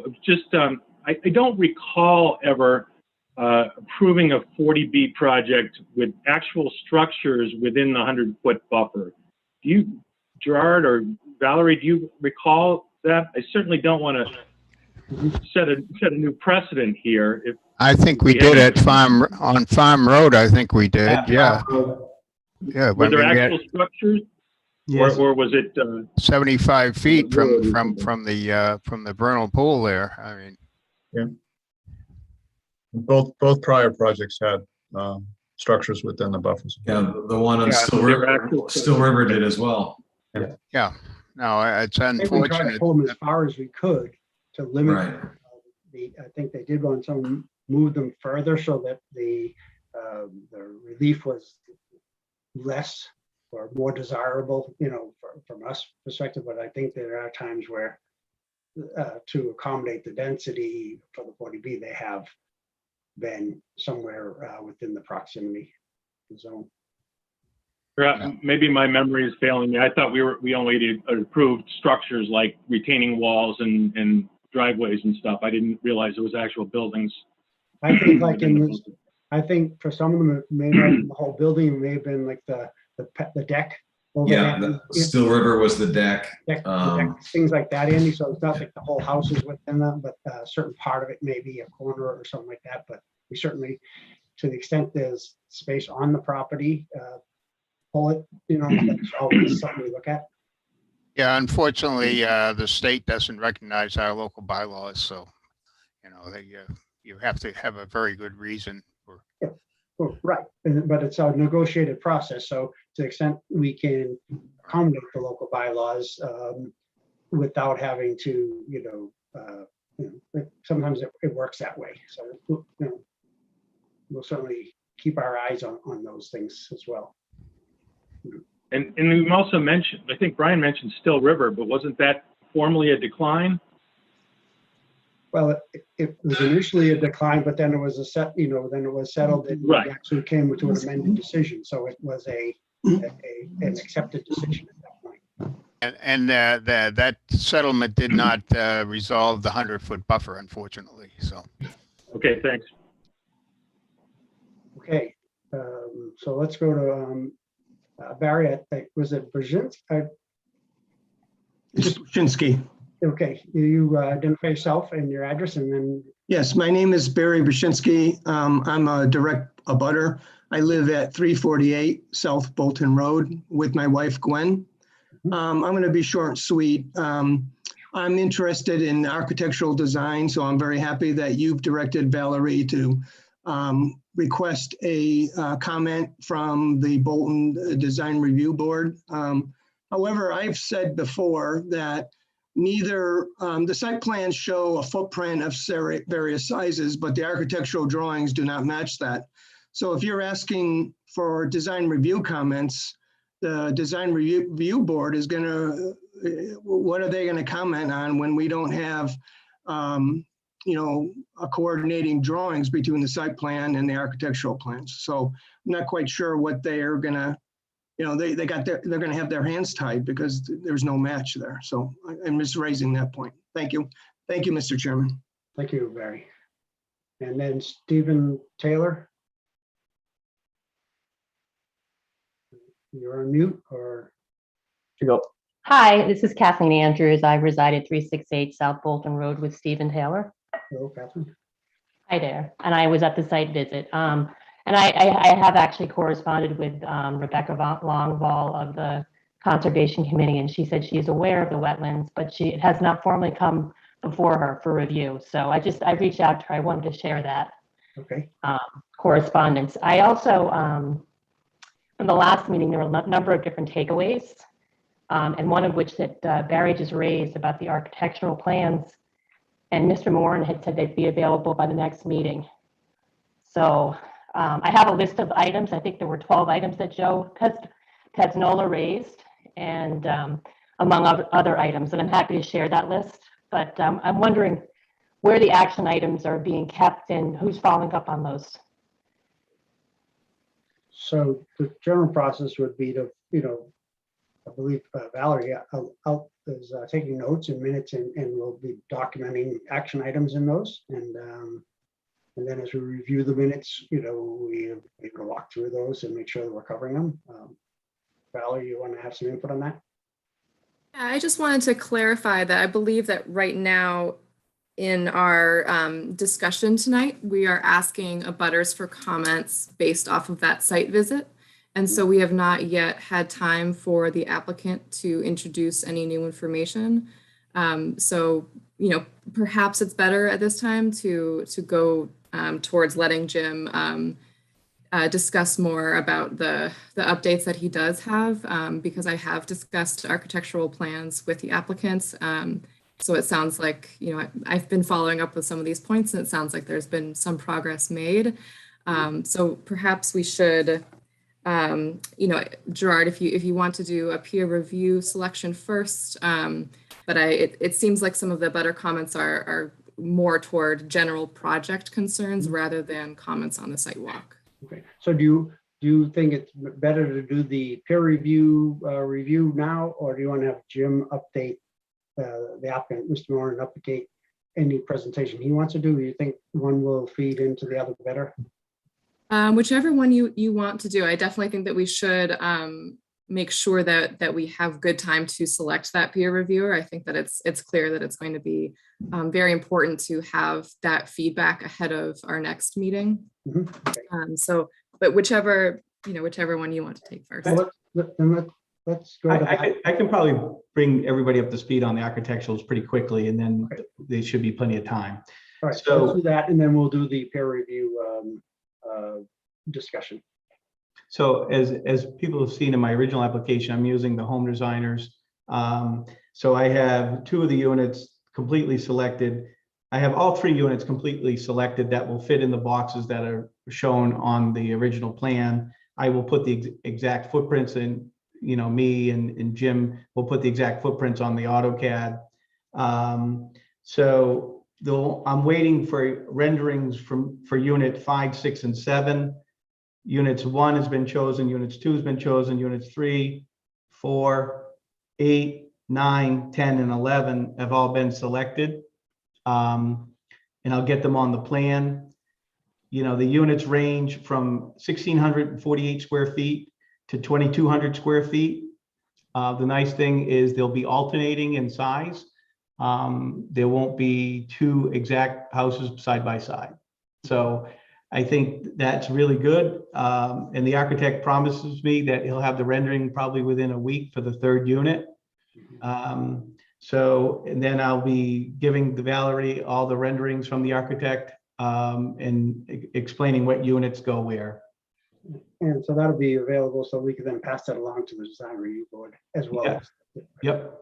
don't recall ever approving a 40B project with actual structures within the 100-foot buffer. Do you, Gerard or Valerie, do you recall that? I certainly don't want to set a new precedent here. I think we did it on Farm Road. I think we did. Yeah. Yeah. Were there actual structures? Yes. Or was it 75 feet from the vernal pool there? I mean, yeah. Both prior projects had structures within the buffers. Yeah, the one on Still River did as well. Yeah. No, it's unfortunate. We tried to pull them as far as we could to limit. Right. I think they did want some move them further so that the relief was less or more desirable, from us perspective. But I think there are times where to accommodate the density for the 40B, they have been somewhere within the proximity zone. Maybe my memory is failing me. I thought we only approved structures like retaining walls and driveways and stuff. I didn't realize it was actual buildings. I think I think for some of them, it may not be the whole building. It may have been like the deck. Still River was the deck. Things like that, Andy. So it's not like the whole house is within them, but a certain part of it may be a corner or something like that. But we certainly, to the extent there's space on the property, pull it. That's always something we look at. Yeah, unfortunately, the state doesn't recognize our local bylaws, so they you have to have a very good reason for. Oh, right, but it's a negotiated process, so to the extent we can accommodate the local bylaws without having to, sometimes it works that way. So, we'll certainly keep our eyes on those things as well. And we also mentioned, I think Brian mentioned Still River, but wasn't that formally a decline? Well, it was initially a decline, but then it was then it was settled and Right. we actually came to an amended decision. So it was an accepted decision at that point. And that settlement did not resolve the 100-foot buffer, unfortunately. So. Okay, thanks. Okay, so let's go to Barry. Was it Brzezinski? Brzezinski. Okay, you identify yourself and your address, and then. Yes, my name is Barry Brzezinski. I'm a direct abutter. I live at 348 South Bolton Road with my wife, Gwen. I'm going to be short and sweet. I'm interested in architectural design, so I'm very happy that you've directed Valerie to request a comment from the Bolton Design Review Board. However, I've said before that neither the site plans show a footprint of various sizes, but the architectural drawings do not match that. So if you're asking for design review comments, the design review board is going to, what are they going to comment on when we don't have, a coordinating drawings between the site plan and the architectural plans. So I'm not quite sure what they are going to, they're going to have their hands tied because there's no match there. So I'm just raising that point. Thank you. Thank you, Mr. Chairman. Thank you, Barry. And then Stephen Taylor. You're on mute or? To go. Hi, this is Kathleen Andrews. I reside at 368 South Bolton Road with Stephen Taylor. Hello, Kathleen. Hi there. And I was at the site visit. And I have actually corresponded with Rebecca Longval of the Conservation Committee, and she said she is aware of the wetlands, but it has not formally come before her for review. So I reached out to her. I wanted to share that correspondence. I also, from the last meeting, there were a number of different takeaways, and one of which that Barry just raised about the architectural plans, and Mr. Moran had said they'd be available by the next meeting. So I have a list of items. I think there were 12 items that Joe Pesnola raised, and among other items, and I'm happy to share that list. But I'm wondering where the action items are being kept and who's following up on those. So the general process would be to, I believe Valerie is taking notes and minutes and will be documenting action items in those. And then as we review the minutes, we can walk through those and make sure that we're covering them. Valerie, you want to have some input on that? Yeah, I just wanted to clarify that I believe that right now in our discussion tonight, we are asking abutters for comments based off of that site visit. And so we have not yet had time for the applicant to introduce any new information. So, perhaps it's better at this time to go towards letting Jim discuss more about the updates that he does have, because I have discussed architectural plans with the applicants. So it sounds like, I've been following up with some of these points, and it sounds like there's been some progress made. So perhaps we should, Gerard, if you want to do a peer review selection first, but it seems like some of the better comments are more toward general project concerns rather than comments on the site walk. Okay, so do you think it's better to do the peer review now, or do you want to have Jim update the applicant, Mr. Moran, update any presentation he wants to do? Or you think one will feed into the other better? Whichever one you want to do. I definitely think that we should make sure that we have good time to select that peer reviewer. I think that it's clear that it's going to be very important to have that feedback ahead of our next meeting. Okay. But whichever one you want to take first. Well, let's go to I can probably bring everybody up to speed on the architecturals pretty quickly, and then there should be plenty of time. All right, so let's do that, and then we'll do the peer review discussion. So as people have seen in my original application, I'm using the home designers. So I have 2 of the units completely selected. I have all 3 units completely selected that will fit in the boxes that are shown on the original plan. I will put the exact footprints in, me and Jim will put the exact footprints on the AutoCAD. So I'm waiting for renderings for unit 5, 6, and 7. Units 1 has been chosen, units 2 has been chosen, units 3, 4, 8, 9, 10, and 11 have all been selected. And I'll get them on the plan. The units range from 1,648 square feet to 2,200 square feet. The nice thing is they'll be alternating in size. There won't be 2 exact houses side by side. So I think that's really good. And the architect promises me that he'll have the rendering probably within a week for the 3rd unit. And then I'll be giving Valerie all the renderings from the architect and explaining what units go where. And so that'll be available so we can then pass that along to the design review board as well. Yeah. Yep.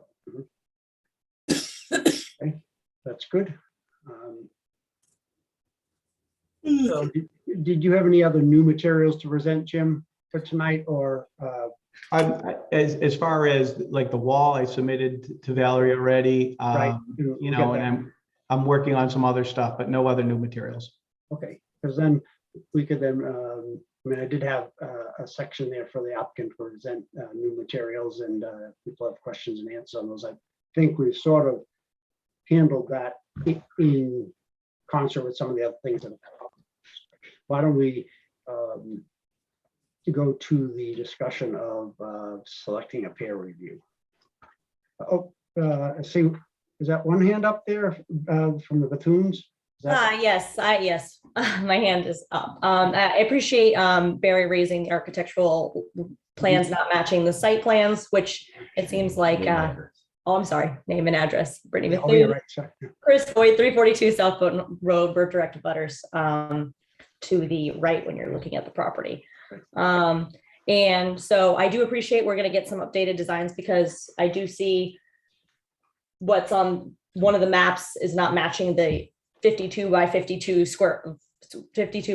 Okay, that's good. So did you have any other new materials to present, Jim, for tonight, or? As far as like the wall, I submitted to Valerie already. Right. And I'm working on some other stuff, but no other new materials. Okay, because then we could then, I did have a section there for the applicant to present new materials, and people have questions and answers on those. I think we've sort of handled that in concert with some of the other things that have come up. Why don't we go to the discussion of selecting a peer review? I see, is that one hand up there from the Bathoons? Yes, yes, my hand is up. I appreciate Barry raising the architectural plans not matching the site plans, which it seems like, oh, I'm sorry, name and address, Brittany Bethune, right, Chris Boyd, 342 South Boynton Road, Burt Direct Butters, to the right when you're looking at the property. And so I do appreciate we're going to get some updated designs, because I do see what's on one of the maps is not matching the 52 by 52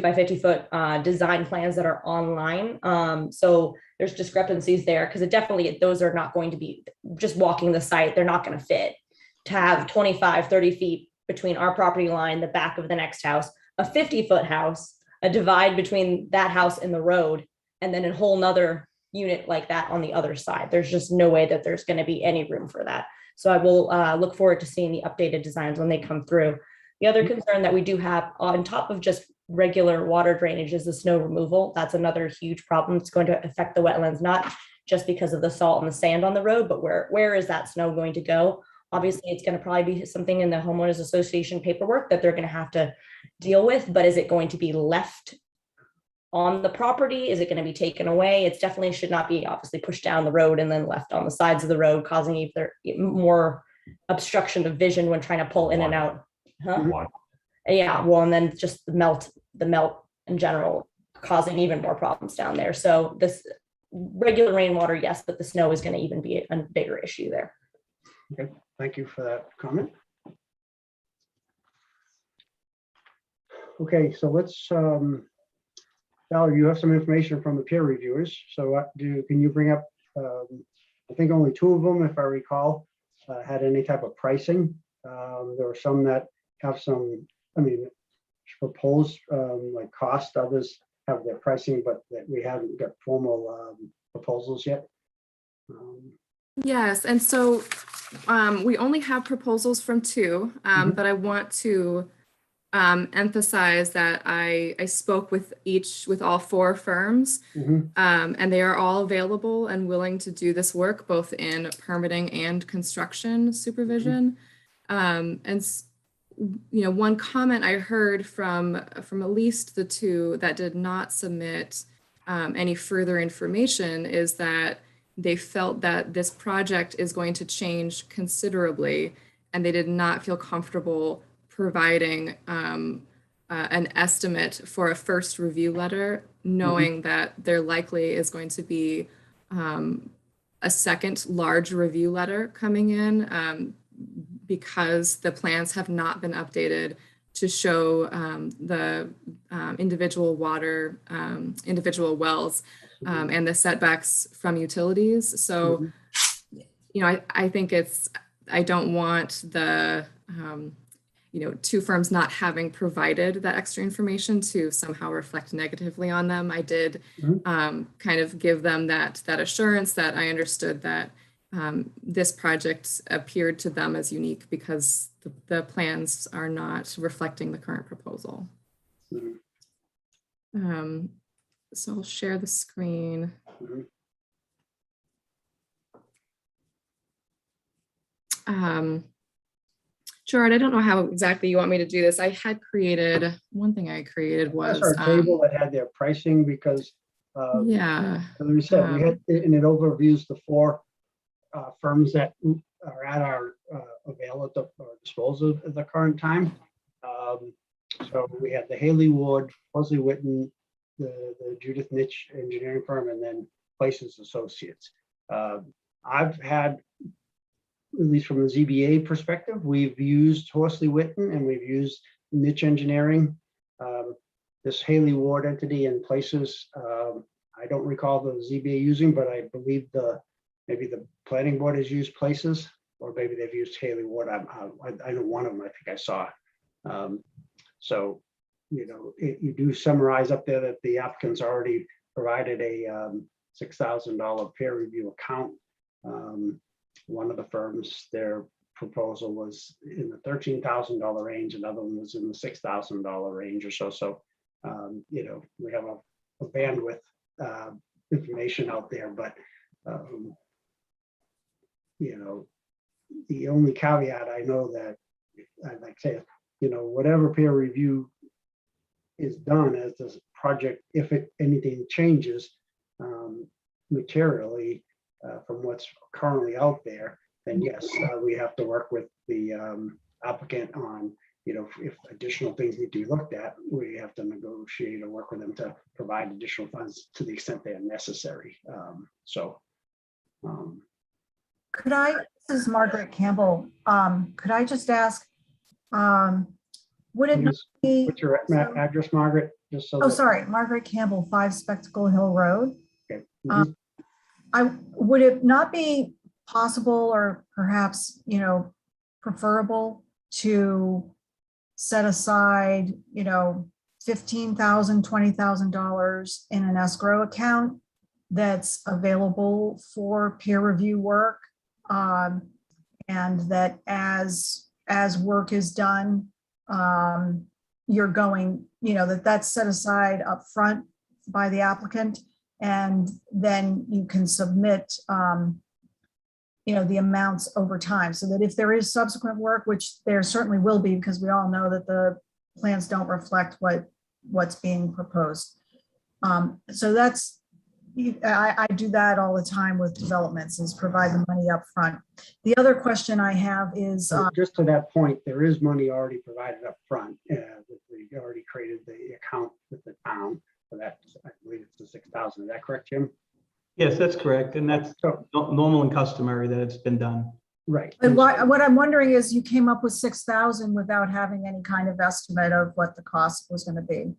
by 50 foot design plans that are online. So there's discrepancies there, because it definitely, those are not going to be, just walking the site, they're not going to fit. To have 25, 30 feet between our property line, the back of the next house, a 50-foot house, a divide between that house and the road, and then a whole nother unit like that on the other side. There's just no way that there's going to be any room for that. So I will look forward to seeing the updated designs when they come through. The other concern that we do have on top of just regular water drainage is the snow removal. That's another huge problem. It's going to affect the wetlands, not just because of the salt and the sand on the road, but where is that snow going to go? Obviously, it's going to probably be something in the homeowners association paperwork that they're going to have to deal with, but is it going to be left on the property? Is it going to be taken away? It definitely should not be obviously pushed down the road and then left on the sides of the road, causing either more obstruction of vision when trying to pull in and out. Yeah, well, and then just the melt in general, causing even more problems down there. So this regular rainwater, yes, but the snow is going to even be a bigger issue there. Okay, thank you for that comment. Okay, so let's, Valerie, you have some information from the peer reviewers. So can you bring up, I think only 2 of them, if I recall, had any type of pricing. There were some that have some, proposed like cost. Others have their pricing, but that we haven't got formal proposals yet. Yes, and so we only have proposals from 2, but I want to emphasize that I spoke with all 4 firms, and they are all available and willing to do this work, both in permitting and construction supervision. And one comment I heard from at least the 2 that did not submit any further information is that they felt that this project is going to change considerably, and they did not feel comfortable providing an estimate for a first review letter, knowing that there likely is going to be a second large review letter coming in because the plans have not been updated to show the individual water, individual wells and the setbacks from utilities. So, you know, I think I don't want the, you know, two firms not having provided that extra information to somehow reflect negatively on them. I did kind of give them that assurance that I understood that this project appeared to them as unique because the plans are not reflecting the current proposal. So I'll share the screen. Gerard, I don't know how exactly you want me to do this. I had created, one thing I created was our table that had their pricing because yeah, as we said, we had, and it overviews the four firms that are at our disposal at the current time. So we had the Haley Ward, Wesley Witten, the Judith Nitch engineering firm, and then Places Associates. I've had, at least from the ZBA perspective, we've used Horsley Witten and we've used Niche Engineering. This Haley Ward entity and Places, I don't recall the ZBA using, but I believe maybe the planning board has used Places, or maybe they've used Haley Ward. I know one of them I think I saw. So, you know, you do summarize up there that the applicants already provided a $6,000 peer review account. One of the firms, their proposal was in the $13,000 range, another one was in the $6,000 range or so. So, you know, we have a bandwidth information out there, but, you know, the only caveat I know that I'd like to say, you know, whatever peer review is done as this project, if anything changes materially, from what's currently out there, then yes, we have to work with the applicant on, you know, if additional things need to be looked at, we have to negotiate or work with them to provide additional funds to the extent they are necessary. Could I, this is Margaret Campbell, could I just ask, would it not be— What's your address, Margaret? Just so sorry, Margaret Campbell, 5 Spectacle Hill Road. Okay. Would it not be possible or perhaps, you know, preferable to set aside, you know, $15,000, $20,000 in an escrow account that's available for peer review work, and that as work is done, you're going, you know, that's set aside up front by the applicant, and then you can submit, you know, the amounts over time, so that if there is subsequent work, which there certainly will be, because we all know that the plans don't reflect what's being proposed. So that's, I do that all the time with developments, is provide the money up front. The other question I have is— just to that point, there is money already provided up front. We already created the account with the town for that. I believe it's the 6,000. Is that correct, Jim? Yes, that's correct. And that's normal and customary that it's been done. Right. And what I'm wondering is, you came up with 6,000 without having any kind of estimate of what the cost was going to be.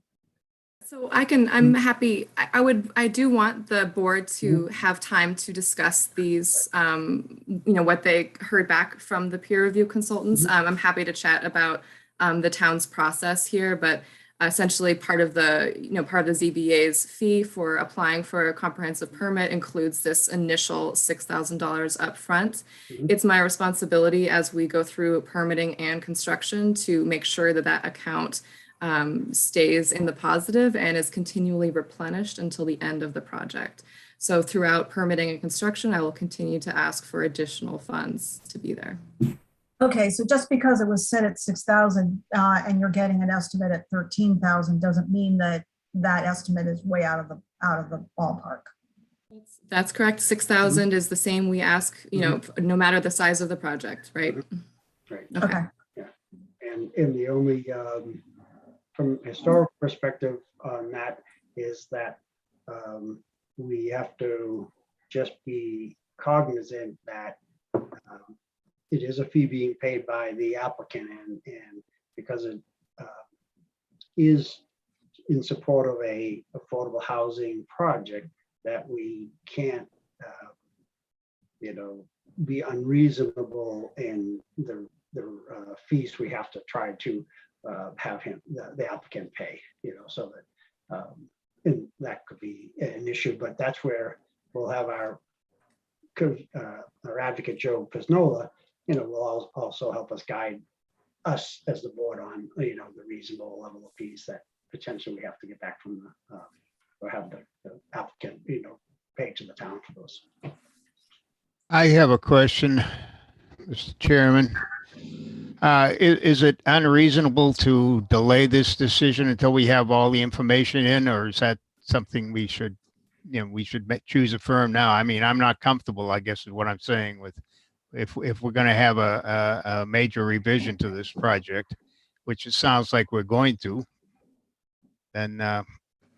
So I'm happy. I do want the board to have time to discuss these, you know, what they heard back from the peer review consultants. I'm happy to chat about the town's process here, but essentially part of the ZBA's fee for applying for a comprehensive permit includes this initial $6,000 up front. It's my responsibility as we go through permitting and construction to make sure that that account stays in the positive and is continually replenished until the end of the project. So throughout permitting and construction, I will continue to ask for additional funds to be there. Okay, so just because it was set at 6,000 and you're getting an estimate at 13,000 doesn't mean that that estimate is way out of the ballpark. That's correct. 6,000 is the same we ask, you know, no matter the size of the project, right? Right. Okay. Yeah. And And the only, from a historical perspective on that is that we have to just be cognizant that it is a fee being paid by the applicant, and because it is in support of a affordable housing project, that we can't, be unreasonable in the fees we have to try to have the applicant pay, so that, and that could be an issue, but that's where we'll have our advocate, Joe Pisnola, will also help us guide us as the board on, the reasonable level of fees that potentially we have to get back from the, or have the applicant, pay to the town for those. I have a question, Mr. Chairman. Is it unreasonable to delay this decision until we have all the information in, or is that something we should, choose a firm now? I mean, I'm not comfortable, I guess is what I'm saying, with if we're going to have a major revision to this project, which it sounds like we're going to, then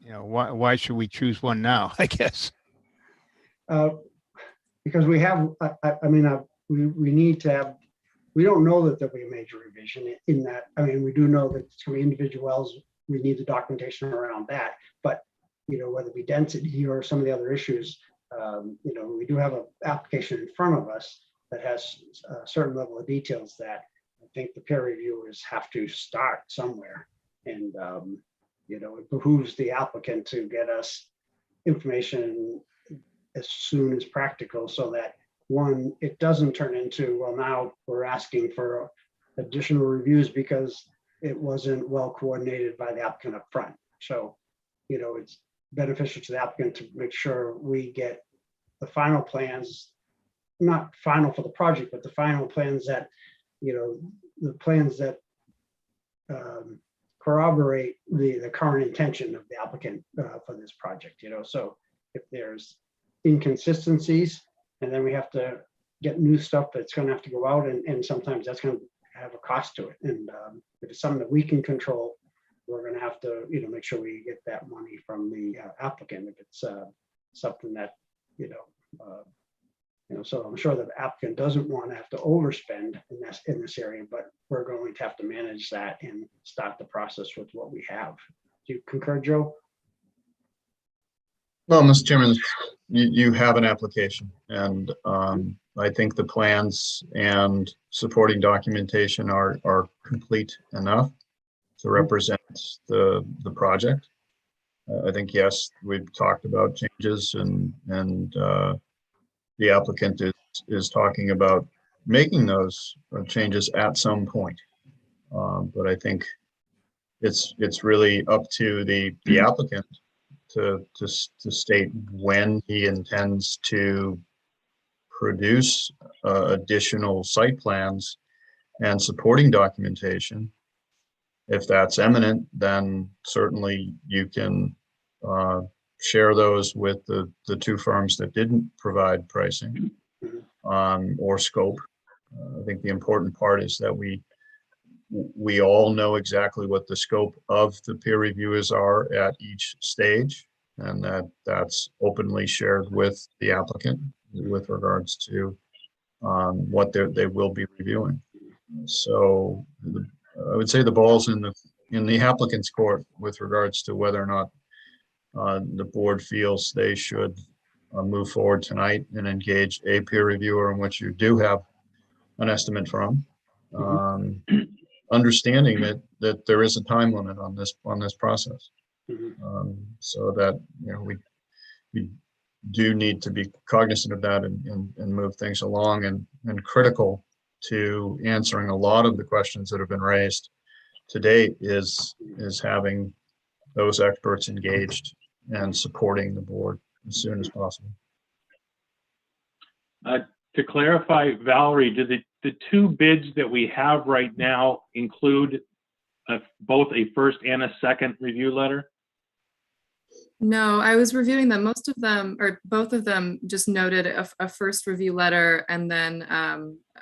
why should we choose one now? I guess. Because we have, we need to have, we don't know that there'll be a major revision in that. I mean, we do know that some individual wells, we need the documentation around that, but whether it be density or some of the other issues, we do have an application in front of us that has a certain level of details that I think the peer reviewers have to start somewhere. And, it behooves the applicant to get us information as soon as practical, so that one, it doesn't turn into, well, now we're asking for additional reviews because it wasn't well coordinated by the applicant up front. So, it's beneficial to the applicant to make sure we get the final plans, not final for the project, but the final plans that, the plans that corroborate the current intention of the applicant for this project, so if there's inconsistencies, and then we have to get new stuff that's going to have to go out, and sometimes that's going to have a cost to it. And if it's something that we can control, we're going to have to, make sure we get that money from the applicant. If it's something that, so I'm sure the applicant doesn't want to have to overspend in this area, but we're going to have to manage that and start the process with what we have. Do you concur, Joe? Well, Mr. Chairman, you have an application, and I think the plans and supporting documentation are complete enough to represent the project. I think, yes, we've talked about changes, and the applicant is talking about making those changes at some point. But I think it's really up to the applicant to state when he intends to produce additional site plans and supporting documentation. If that's imminent, then certainly you can share those with the two firms that didn't provide pricing or scope. I think the important part is that we all know exactly what the scope of the peer reviewers are at each stage, and that's openly shared with the applicant with regards to what they will be reviewing. So I would say the ball's in the applicant's court with regards to whether or not the board feels they should move forward tonight and engage a peer reviewer in which you do have an estimate from. Understanding that there is a time limit on this process, so that we do need to be cognizant of that and move things along, and critical to answering a lot of the questions that have been raised to date is having those experts engaged and supporting the board as soon as possible. To clarify, Valerie, do the two bids that we have right now include both a first and a second review letter? No, I was reviewing them. Most of them, or both of them, just noted a first review letter, and then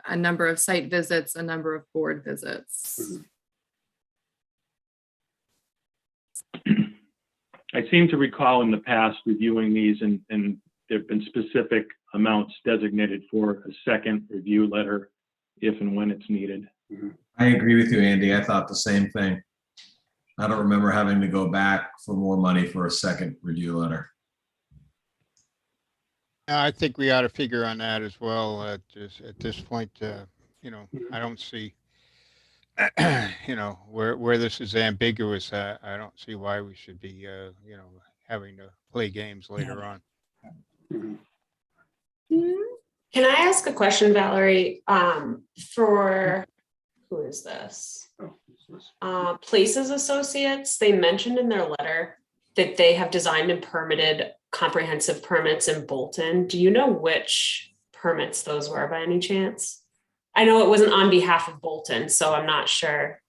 a number of site visits, a number of board visits. I seem to recall in the past reviewing these and there have been specific amounts designated for a second review letter if and when it's needed. I agree with you, Andy. I thought the same thing. I don't remember having to go back for more money for a second review letter. I think we ought to figure on that as well. At this point, you know, I don't see, you know, where this is ambiguous. I don't see why we should be, you know, having to play games later on. Can I ask a question, Valerie? For who is this? Places Associates, they mentioned in their letter that they have designed and permitted comprehensive permits in Bolton. Do you know which permits those were by any chance? I know it wasn't on behalf of Bolton, so I'm not sure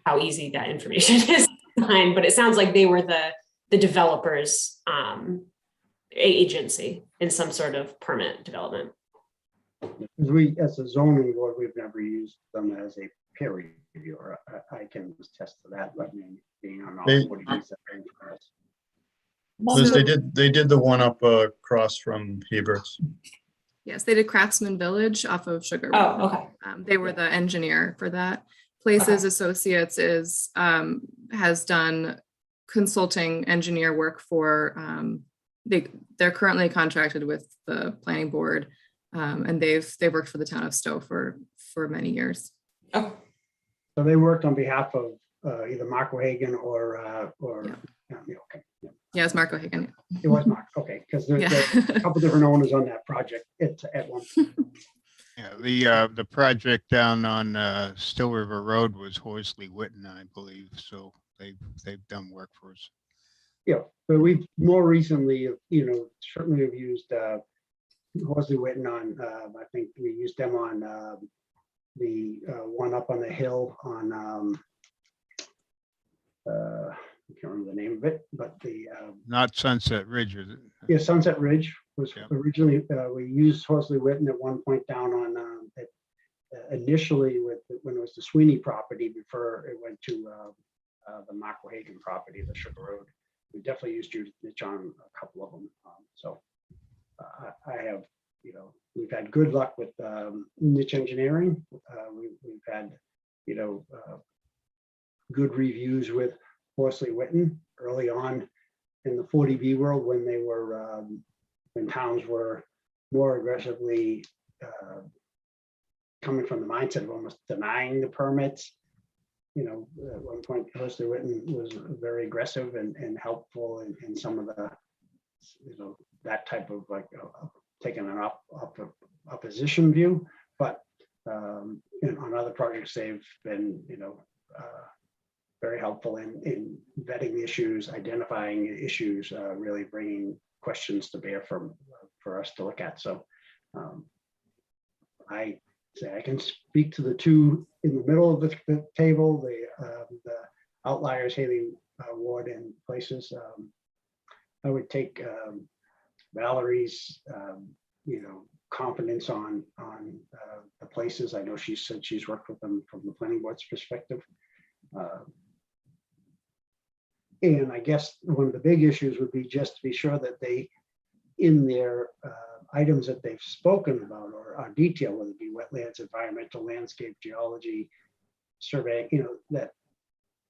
how easy that information is to find, but it sounds like they were the developers agency in some sort of permit development. We, as a zoning board, we've never used them as a peer reviewer. I can attest to that, but I mean, being on all 40 Bs that range for us. Liz, they did the one up across from Hebert's. Yes, they did Craftsman Village off of Sugar Road. Oh, okay. They were the engineer for that. Places Associates is has done consulting engineer work for. They're currently contracted with the planning board, and they've worked for the town of Stowe for many years. Oh. So they worked on behalf of either Mark O'Hagan or okay. Yeah, it's Mark O'Hagan. It was Mark. Okay, because there's a couple different owners on that project at one point. Yeah, the project down on Still River Road was Horsley Witten, I believe. So they've done work for us. Yeah, but we've more recently, you know, certainly have used Horsley Witten on. I think we used them on the one up on the hill on. I can't remember the name of it, but the not Sunset Ridge, is it? Yeah, Sunset Ridge was originally we used Horsley Witten at one point down on initially when it was the Sweeney property before it went to the Mark O'Hagan property, the Sugar Road. We definitely used Judith Mitch on a couple of them. So I have, you know, we've had good luck with niche engineering. We've had, you know, good reviews with Horsley Witten early on in the 40B world when they were when towns were more aggressively coming from the mindset of almost denying the permits. You know, at one point Horsley Witten was very aggressive and helpful in some of the, you know, that type of like taking an opposition view, but on other projects they've been, you know, very helpful in vetting the issues, identifying issues, really bringing questions to bear for us to look at. So I say I can speak to the two in the middle of the table, the outliers, Haley Ward and Places. I would take Valerie's, you know, confidence on the Places. I know she said she's worked with them from the planning board's perspective. And I guess one of the big issues would be just to be sure that they, in their items that they've spoken about or are detailed, whether it be wetlands, environmental, landscape, geology, survey, you know, that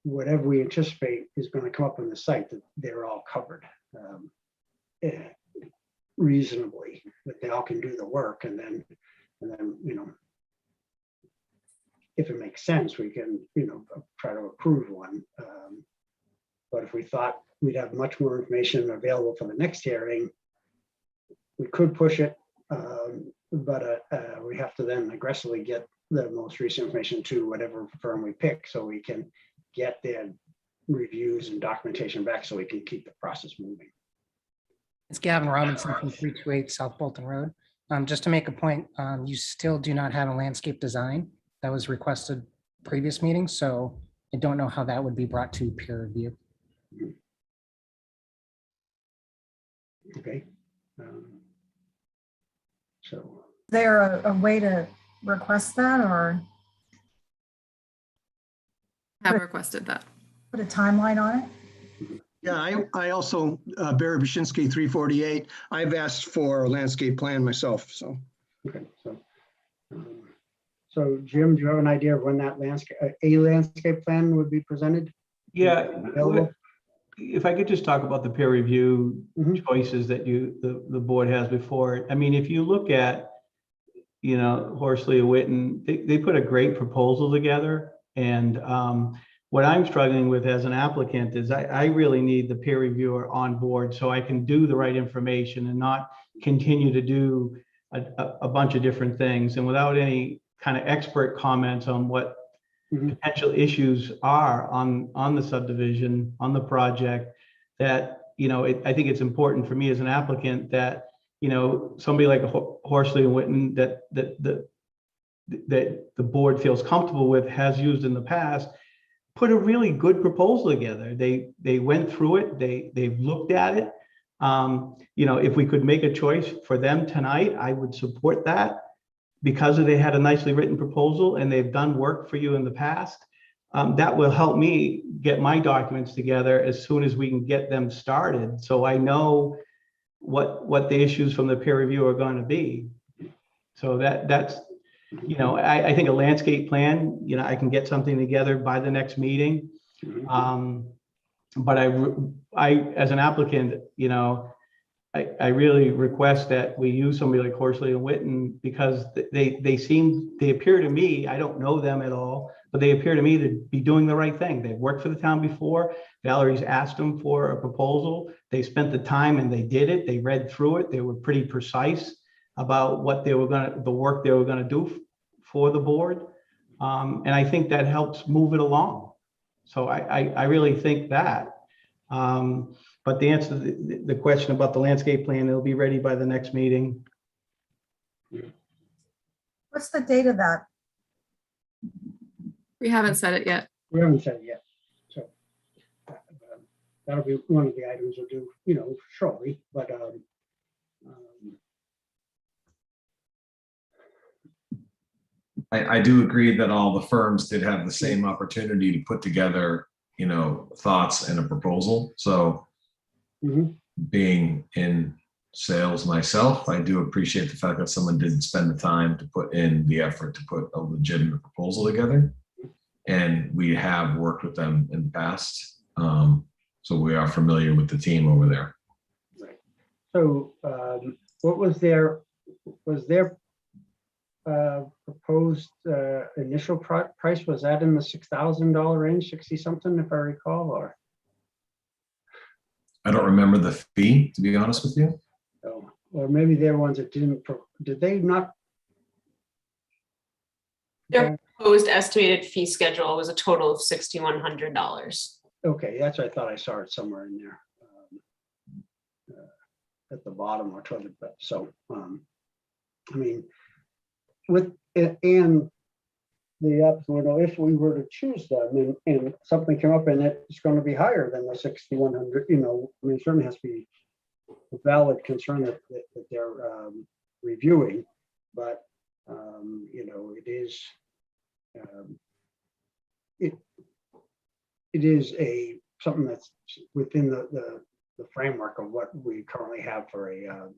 whatever we anticipate is going to come up on the site, that they're all covered reasonably, that they all can do the work, and then you know, if it makes sense, we can, you know, try to approve one. But if we thought we'd have much more information available for the next hearing, we could push it, but we have to then aggressively get the most recent information to whatever firm we pick so we can get their reviews and documentation back so we can keep the process moving. It's Gavin Robinson from 328 South Bolton Road. Just to make a point, you still do not have a landscape design that was requested previous meeting, so I don't know how that would be brought to peer review. Okay. So Is there a way to request that or Have requested that. put a timeline on it? Yeah, I also, Barry Bashinsky, 348. I've asked for a landscape plan myself, so. Okay, so Jim, do you have an idea of when that a landscape plan would be presented? Yeah, Available? if I could just talk about the peer review Mhm. choices that the board has before it. I mean, if you look at, Horsley and Witten, they put a great proposal together. And what I'm struggling with as an applicant is I really need the peer reviewer on board so I can do the right information and not continue to do a bunch of different things. And without any kind of expert comments on what potential issues are on the subdivision, on the project, that, I think it's important for me as an applicant that, somebody like Horsley and Witten that the board feels comfortable with, has used in the past, put a really good proposal together. They went through it, they've looked at it. If we could make a choice for them tonight, I would support that because they had a nicely written proposal and they've done work for you in the past. That will help me get my documents together as soon as we can get them started. So I know what the issues from the peer review are going to be. So that's, I think a landscape plan, I can get something together by the next meeting. But I, as an applicant, I really request that we use somebody like Horsley and Witten because they appear to me, I don't know them at all, but they appear to me to be doing the right thing. They've worked for the town before. Valerie's asked them for a proposal. They spent the time and they did it. They read through it. They were pretty precise about what the work they were gonna do for the board. And I think that helps move it along. So I really think that. But the answer to the question about the landscape plan, it'll be ready by the next meeting. What's the date of that? We haven't said it yet. We haven't said it yet. So that'll be one of the items we'll do, shortly, but I do agree that all the firms did have the same opportunity to put together, thoughts and a proposal. So being in sales myself, I do appreciate the fact that someone did spend the time to put in the effort to put a legitimate proposal together. And we have worked with them in the past. So we are familiar with the team over there. Right. So what was their proposed initial price? Was that in the $6,000 range, 60 something, if I recall, or? I don't remember the fee, to be honest with you. Oh, or maybe they're ones that did they not? Their proposed estimated fee schedule was a total of $6,100. Okay, that's what I thought I saw it somewhere in there. At the bottom or toward the, so, I mean, with it and the applicant, if we were to choose them and something came up and it's going to be higher than the 6,100, I mean, it certainly has to be a valid concern that they're reviewing, but it is it is something that's within the framework of what we currently have for a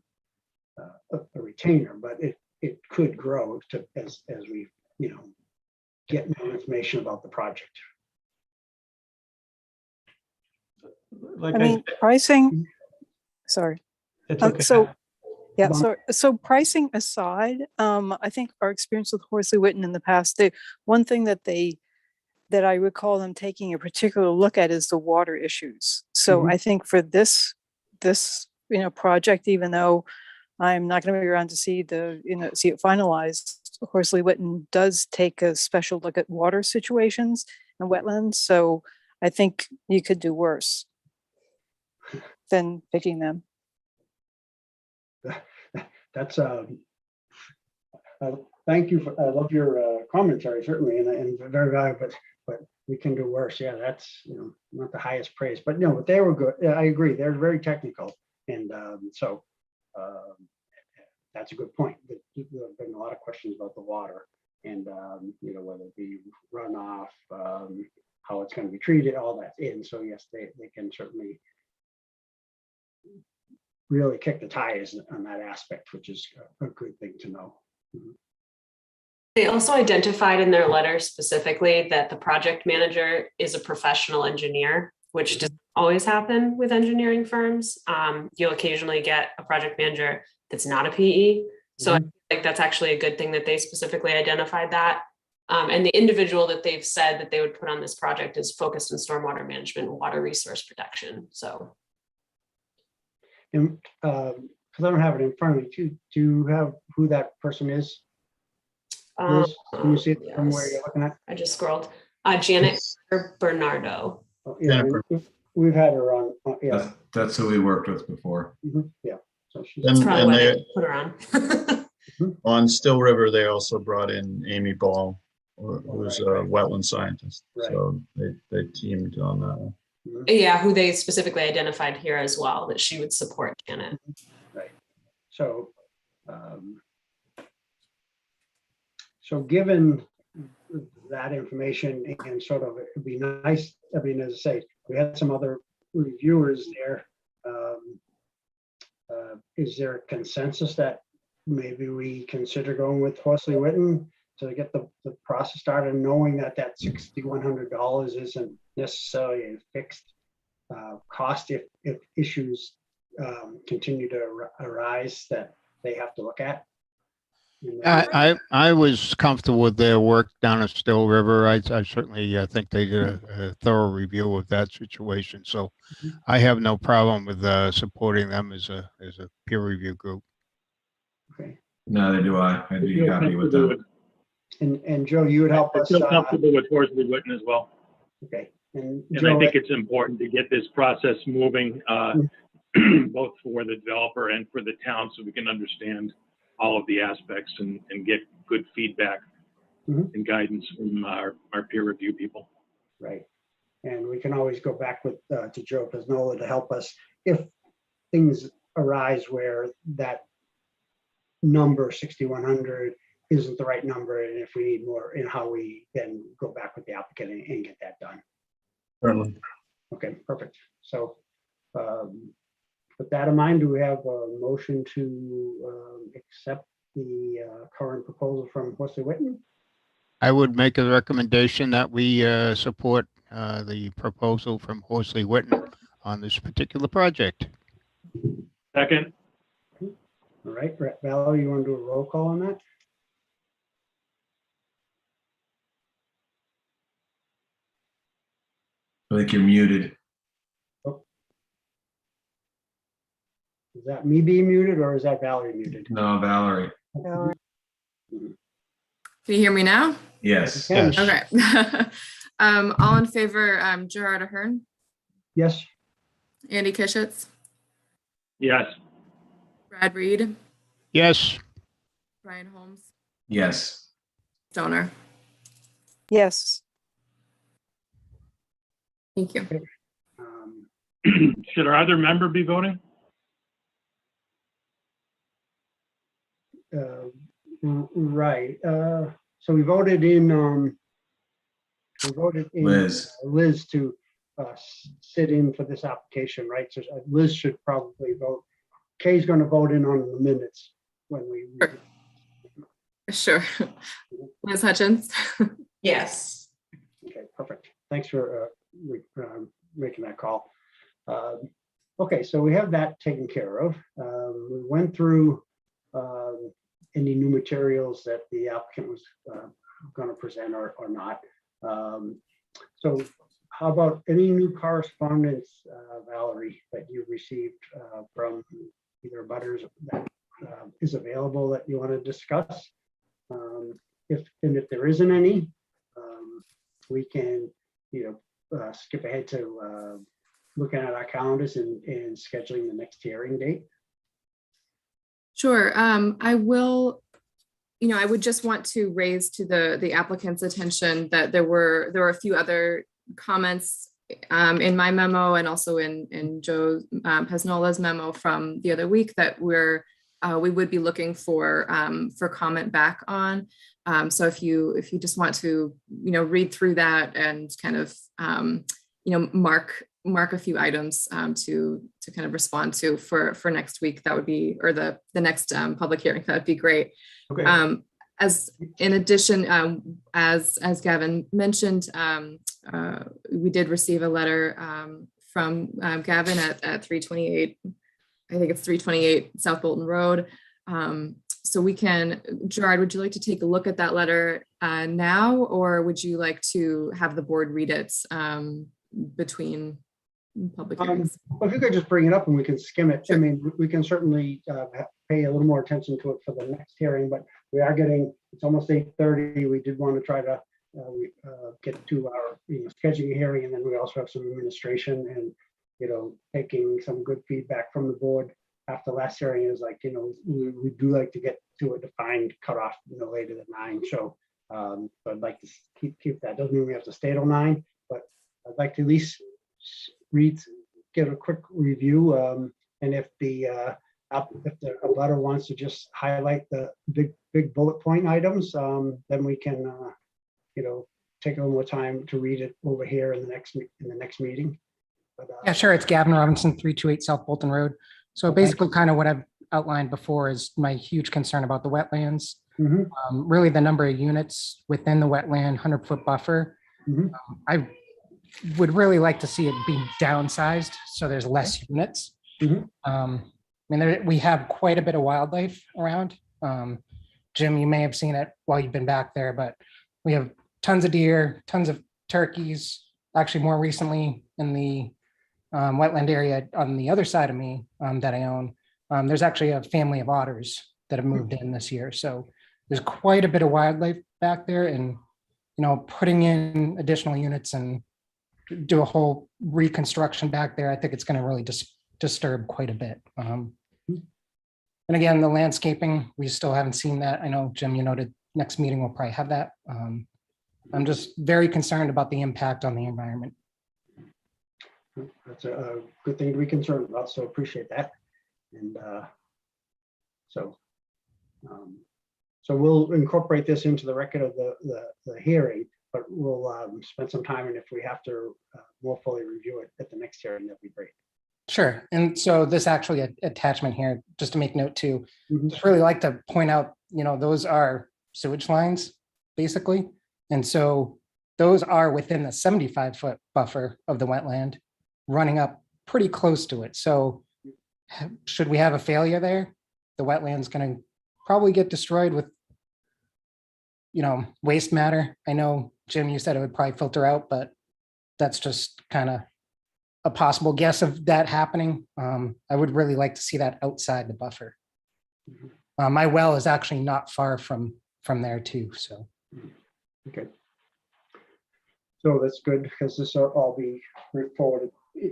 retainer, but it could grow as we get more information about the project. Like I mean, pricing, sorry. It's okay. So pricing aside, I think our experience with Horsley Witten in the past, one thing that I recall them taking a particular look at is the water issues. So I think for this project, even though I'm not going to be around to see see it finalized, Horsley Witten does take a special look at water situations and wetlands. So I think you could do worse than picking them. That's thank you. I love your commentary, certainly, and very valuable. But we can do worse. Yeah, that's not the highest praise, but no, but they were good. Yeah, I agree. They're very technical, and so that's a good point. There have been a lot of questions about the water, and, whether it be runoff, how it's going to be treated, all that's in. So yes, they can certainly really kick the tires on that aspect, which is a good thing to know. They also identified in their letter specifically that the project manager is a professional engineer, which doesn't always happen with engineering firms. You'll occasionally get a project manager that's not a PE. So I think that's actually a good thing that they specifically identified that. And the individual that they've said that they would put on this project is focused in stormwater management and water resource protection. So. And because I don't have it in front of me, do you have who that person is? Liz, can you see it from where you're looking at? I just scrolled. Janet Bernardo. Oh, yeah, we've had her on. Yeah, That's who we worked with before. Yeah, so she's And they, put her on. on Still River, they also brought in Amy Ball, who's a wetland scientist. So they teamed on that one. Yeah, who they specifically identified here as well, that she would support Janet. Right. So given that information and sort of, it'd be nice, I mean, as I say, we had some other reviewers there. Is there a consensus that maybe we consider going with Horsley Witten to get the process started, knowing that $6,100 isn't necessarily a fixed cost if issues continue to arise that they have to look at? I was comfortable with their work down at Still River. I certainly think they did a thorough review of that situation. So I have no problem with supporting them as a peer review group. Okay. Neither do I. I'd be happy with them. And Joe, you would help us. I feel comfortable with Horsley Witten as well. Okay. And I think it's important to get this process moving, both for the developer and for the town, so we can understand all of the aspects and get good feedback and guidance from our peer review people. Right. And we can always go back with to Joe Pesnola to help us if things arise where that number 6,100 isn't the right number, and if we need more, and how we then go back with the applicant and get that done. Certainly. Okay, perfect. So with that in mind, do we have a motion to accept the current proposal from Horsley Witten? I would make a recommendation that we support the proposal from Horsley Witten on this particular project. Second. All right, Valerie, you want to do a roll call on that? I think you're muted. Oh. Is that me being muted or is that Valerie muted? No, Valerie. Can you hear me now? Yes. Yes. Okay. All in favor, Gerard Ahern, Yes. Andy Kishitz, Yes. Brad Reed, Yes. Brian Holmes, Yes. Stoner. Yes. Thank you. Should our other member be voting? Right. So we voted in Liz. Liz to sit in for this application, right? So Liz should probably vote. Kay's going to vote in on the minutes when we. Sure. Liz Hutchins. Yes. Okay, perfect. Thanks for making that call. Okay, so we have that taken care of. We went through any new materials that the applicant was going to present or not. So how about any new correspondence, Valerie, that you received from either butters that is available that you want to discuss? If there isn't any, we can skip ahead to looking at our calendars and scheduling the next hearing date. Sure. I will, I would just want to raise to the applicant's attention that there were a few other comments in my memo and also in Joe Pesnola's memo from the other week that we would be looking for comment back on. So if you just want to, read through that and kind of, mark a few items to kind of respond to for next week, that would be, or the next public hearing, that would be great. Okay. As in addition, as Gavin mentioned, we did receive a letter from Gavin at 328, I think it's 328 South Bolton Road. So we can, Gerard, would you like to take a look at that letter now, or would you like to have the board read it between public hearings? Well, if you could just bring it up and we can skim it. I mean, we can certainly pay a little more attention to it for the next hearing, but we are getting, it's almost 8:30. We did want to try to get to our scheduling hearing, and then we also have some administration and taking some good feedback from the board after last hearing is like, we do like to get to a defined cutoff no later than 9. So I'd like to keep that. Doesn't mean we have to stay till 9, but I'd like to at least get a quick review. And if the abutter wants to just highlight the big bullet point items, then we can take a little more time to read it over here in the next meeting. But, Yeah, sure. It's Gavin Robinson, 328 South Bolton Road. So basically kind of what I've outlined before is my huge concern about the wetlands. Really the number of units within the wetland 100-foot buffer. I would really like to see it be downsized so there's less units. I mean, we have quite a bit of wildlife around. Jim, you may have seen it while you've been back there, but we have tons of deer, tons of turkeys. Actually, more recently in the wetland area on the other side of me that I own, there's actually a family of otters that have moved in this year. So there's quite a bit of wildlife back there, and putting in additional units and do a whole reconstruction back there, I think it's going to really disturb quite a bit. And again, the landscaping, we still haven't seen that. I know, Jim, you noted next meeting we'll probably have that. I'm just very concerned about the impact on the environment. That's a good thing to be concerned about, so appreciate that. And so we'll incorporate this into the record of the hearing, but we'll spend some time, and if we have to more fully review it at the next hearing, that'd be great. Sure. And so this actually attachment here, just to make note too, just really like to point out, those are sewage lines, basically. And so those are within the 75-foot buffer of the wetland, running up pretty close to it. So should we have a failure there, the wetland's going to probably get destroyed with, waste matter. I know, Jim, you said it would probably filter out, but that's just kind of a possible guess of that happening. I would really like to see that outside the buffer. My well is actually not far from there too, so. Okay. So that's good, because this will all be forwarded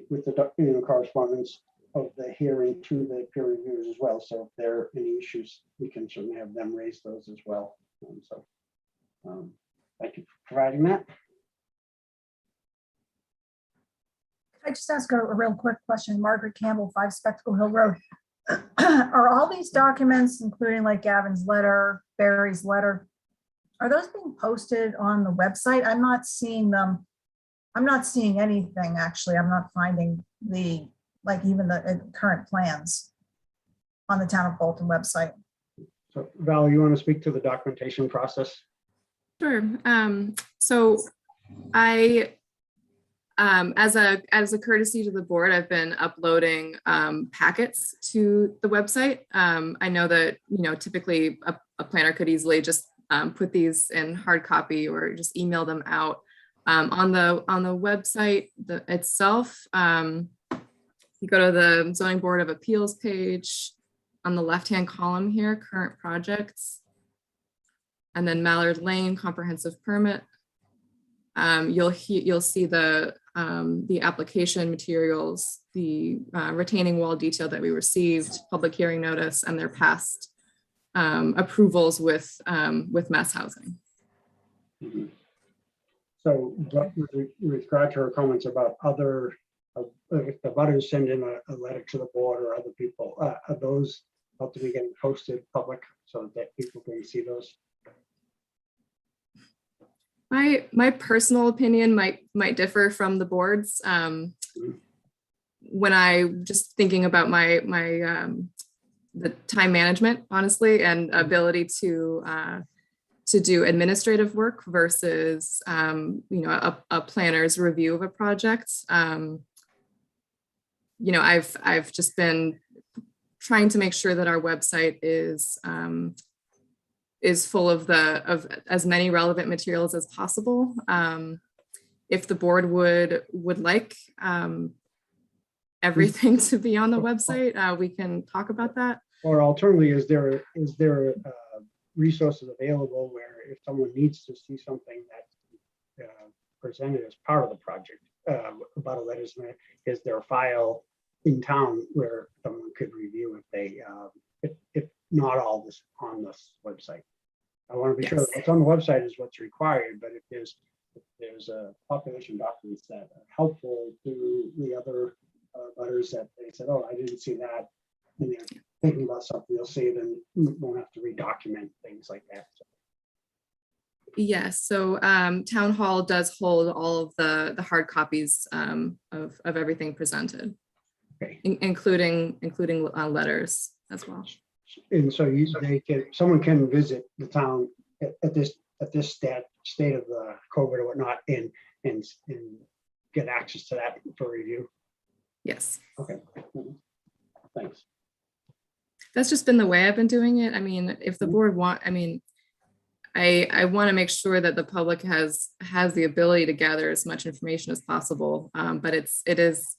with the correspondence of the hearing to the peer reviewers as well. So if there are any issues, we can certainly have them raise those as well. Thank you for providing that. I just ask a real quick question? Margaret Campbell, 5 Spectacle Hill Road. Are all these documents, including like Gavin's letter, Barry's letter, are those being posted on the website? I'm not seeing them. I'm not seeing anything, actually. I'm not finding even the current plans on the Town of Bolton website. So Val, you want to speak to the documentation process? Sure. So I, as a courtesy to the board, I've been uploading packets to the website. I know that, typically a planner could easily just put these in hard copy or just email them out. On the website itself, you go to the Zoning Board of Appeals page. On the left-hand column here, current projects, and then Mallard Lane comprehensive permit. You'll see the application materials, the retaining wall detail that we received, public hearing notice, and their past approvals with Mass Housing. So with regard to her comments about other, if the butters send in a letter to the board or other people, are those have to be getting posted public so that people can see those? My personal opinion might differ from the board's. When I just thinking about my the time management, honestly, and ability to do administrative work versus a planner's review of a project. I've just been trying to make sure that our website is full of as many relevant materials as possible. If the board would like everything to be on the website, we can talk about that. Or alternatively, is there resources available where if someone needs to see something that's presented as part of the project about a letters, is there a file in town where someone could review if they if not all this on this website? I want to be sure that what's on the website is what's required, but if there's a population documents that are helpful to the other letters that they said, oh, I didn't see that, and they're thinking about something, they'll see it and won't have to redocument things like that. So. Yes, so Town Hall does hold all of the hard copies of everything presented, okay. including letters as well. And so someone can visit the town at this state of the COVID or whatnot, and get access to that for review. Yes. Okay. Thanks. That's just been the way I've been doing it. I mean, if the board I want to make sure that the public has the ability to gather as much information as possible. But it is,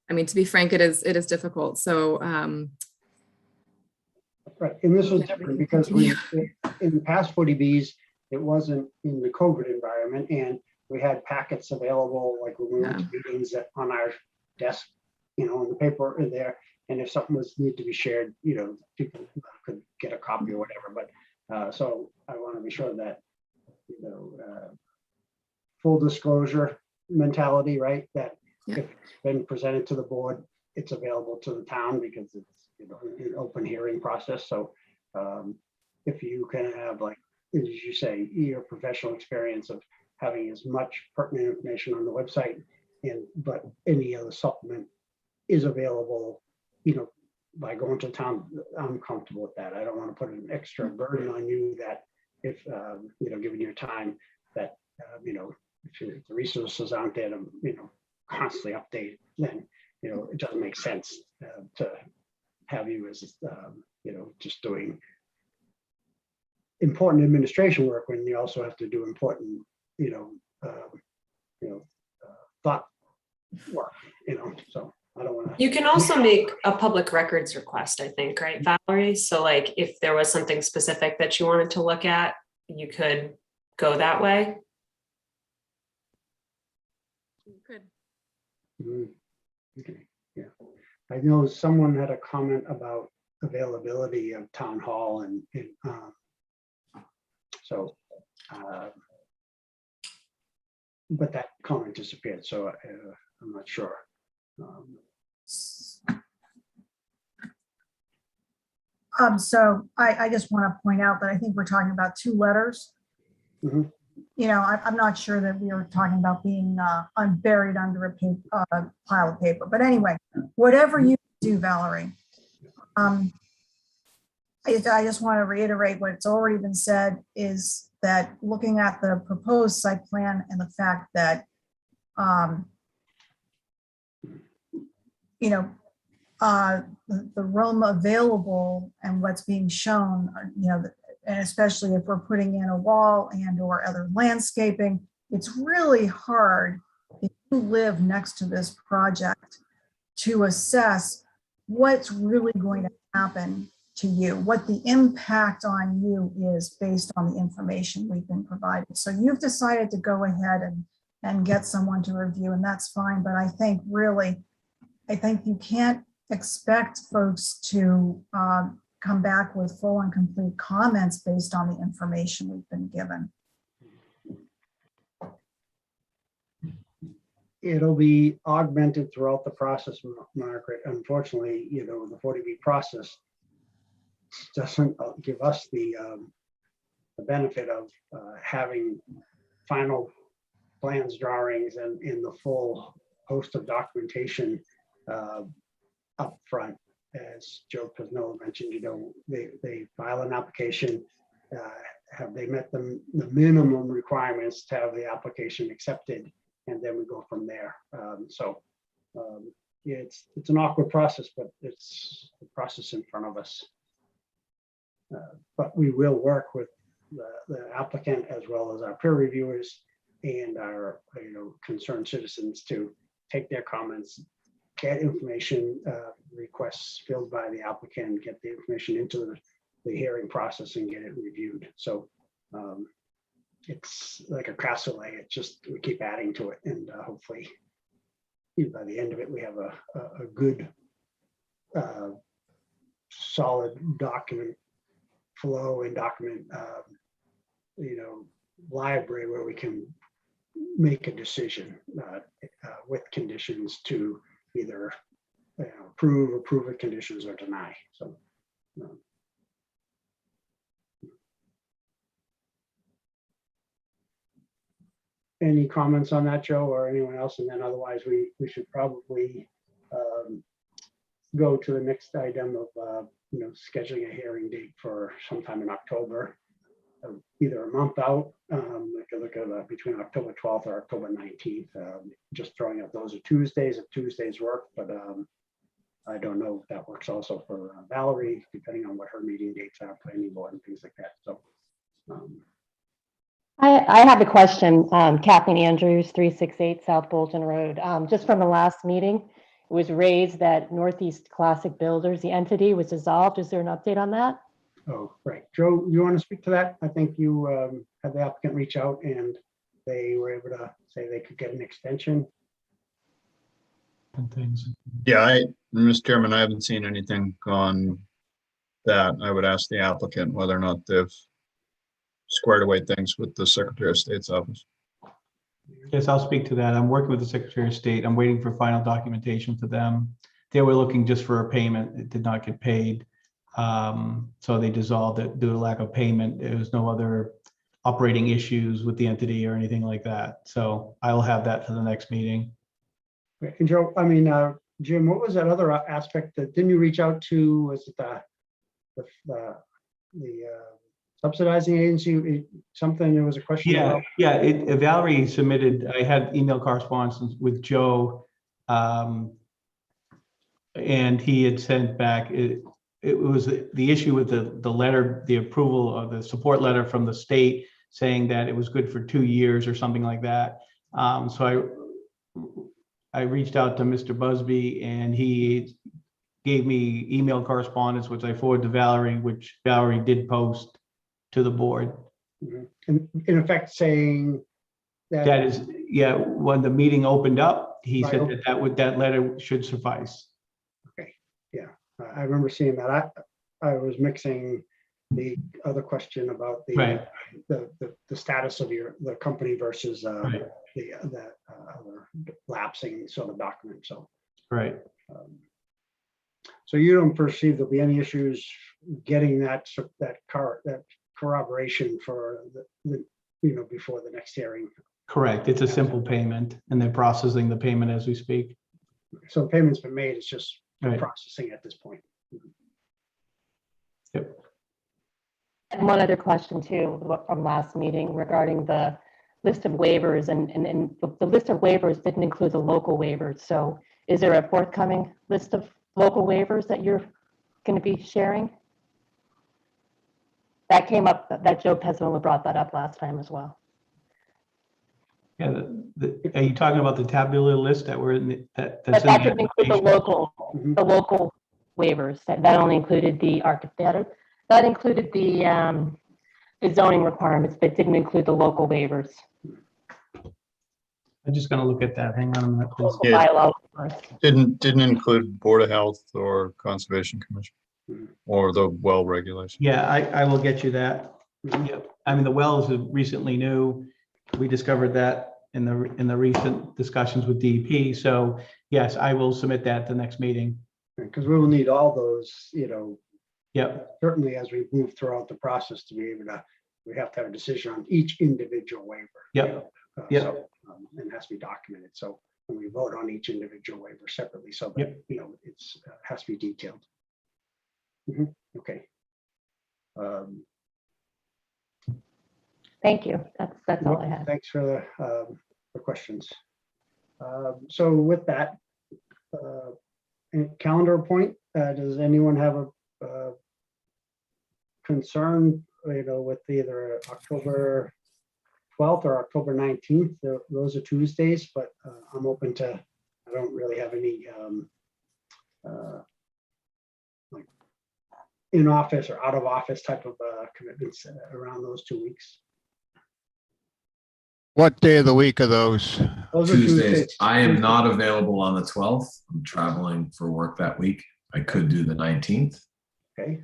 I mean, to be frank, it is difficult. So. Right, and this was different because in the past 40Bs, it wasn't in the COVID environment, and we had packets available, like when we went to meetings on our desk, on the paper in there. And if something needed to be shared, people could get a copy or whatever. But so I want to be sure that full disclosure mentality, right? That if it's been presented to the board, it's available to the town because it's an open hearing process. So if you can have, like, as you say, your professional experience of having as much pertinent information on the website, but any other supplement is available, by going to town, I'm comfortable with that. I don't want to put an extra burden on you that if, given your time that, if the resources aren't there to, constantly update, then, it doesn't make sense to have you as, just doing important administration work when you also have to do important, thought work, so I don't want to. You can also make a public records request, I think, right, Valerie? So like if there was something specific that you wanted to look at, you could go that way. You could. Okay, yeah. I know someone had a comment about availability of town hall and so, but that comment disappeared, so I'm not sure. So I just want to point out that I think we're talking about two letters. Mm-hmm. I'm not sure that we were talking about being unburied under a pile of paper. But anyway, whatever you do, Valerie, I just want to reiterate what's already been said is that looking at the proposed site plan and the fact that, the room available and what's being shown, and especially if we're putting in a wall and or other landscaping, it's really hard if you live next to this project to assess what's really going to happen to you, what the impact on you is based on the information we've been provided. So you've decided to go ahead and get someone to review, and that's fine. But I think you can't expect folks to come back with full and complete comments based on the information we've been given. It'll be augmented throughout the process, Margaret. Unfortunately, the 40B process doesn't give us the benefit of having final plans, drawings, and in the full host of documentation up front. As Joe Pesnola mentioned, they file an application. Have they met the minimum requirements to have the application accepted, and then we go from there. Yeah, it's an awkward process, but it's the process in front of us. But we will work with the applicant as well as our peer reviewers and our concerned citizens to take their comments, get information requests filled by the applicant, get the information into the hearing process and get it reviewed. So it's like a cassoulet. It just, we keep adding to it, and hopefully by the end of it, we have a good solid document flow and document library where we can make a decision with conditions to either approve with conditions or deny. So any comments on that, Joe, or anyone else? And then otherwise we should probably go to the next item of scheduling a hearing date for sometime in October, either a month out. I could look at between October 12th or October 19th. Just throwing out those are Tuesdays if Tuesdays work, but I don't know if that works also for Valerie, depending on what her meeting dates are, planning board and things like that. So I have a question. Kathleen Andrews, 368 South Bolton Road. Just from the last meeting, it was raised that Northeast Classic Builders, the entity, was dissolved. Is there an update on that? Oh, right. Joe, you want to speak to that? I think you had the applicant reach out and they were able to say they could get an extension. Yeah, Mr. Chairman, I haven't seen anything on that. I would ask the applicant whether or not they've squared away things with the Secretary of State's office. Yes, I'll speak to that. I'm working with the Secretary of State. I'm waiting for final documentation for them. They were looking just for a payment. It did not get paid. So they dissolved it due to lack of payment. There was no other operating issues with the entity or anything like that. So I'll have that for the next meeting. And Joe, Jim, what was that other aspect that didn't you reach out to? Was it the subsidizing agency? Something, there was a question about? Yeah. Valerie submitted. I had email correspondence with Joe, and he had sent back. It was the issue with the letter, the approval of the support letter from the state saying that it was good for 2 years or something like that. So I reached out to Mr. Busby and he gave me email correspondence, which I forwarded to Valerie, which Valerie did post to the board. In effect saying that is, yeah, when the meeting opened up, he said that letter should suffice. Okay, yeah, I remember seeing that. I was mixing the other question about the status of the company versus the other lapsing sort of document. So right. So you don't perceive there'll be any issues getting that corroboration for the before the next hearing? Correct. It's a simple payment, and they're processing the payment as we speak. So payment's been made. It's just processing at this point. Yep. And one other question too from last meeting regarding the list of waivers, and the list of waivers didn't include the local waivers. So is there a forthcoming list of local waivers that you're going to be sharing? That came up, that Joe Pesnola brought that up last time as well. Yeah, are you talking about the tabular list that were in that didn't include the local waivers? That only included the architect. That included the zoning requirements, but didn't include the local waivers. I'm just going to look at that. Hang on a minute, please. Yeah, didn't include Board of Health or Conservation Commission or the well regulation. Yeah, I will get you that. Yep. I mean, the wells are recently new. We discovered that in the recent discussions with DEP. So yes, I will submit that at the next meeting. Because we will need all those, Yep. certainly as we move throughout the process to be able to we have to have a decision on each individual waiver. Yep. Yep. So, and it has to be documented. So when we vote on each individual waiver separately, so that, Yep. it's has to be detailed. Okay. Thank you. That's all I had. Thanks for the questions. So with that, calendar point, does anyone have a concern, with either October 12th or October 19th? Those are Tuesdays, but I'm open to, I don't really have any like in office or out of office type of commitments around those 2 weeks. What day of the week are those? Those are Tuesdays. I am Tuesdays. not available on the 12th. I'm traveling for work that week. I could do the 19th. Okay.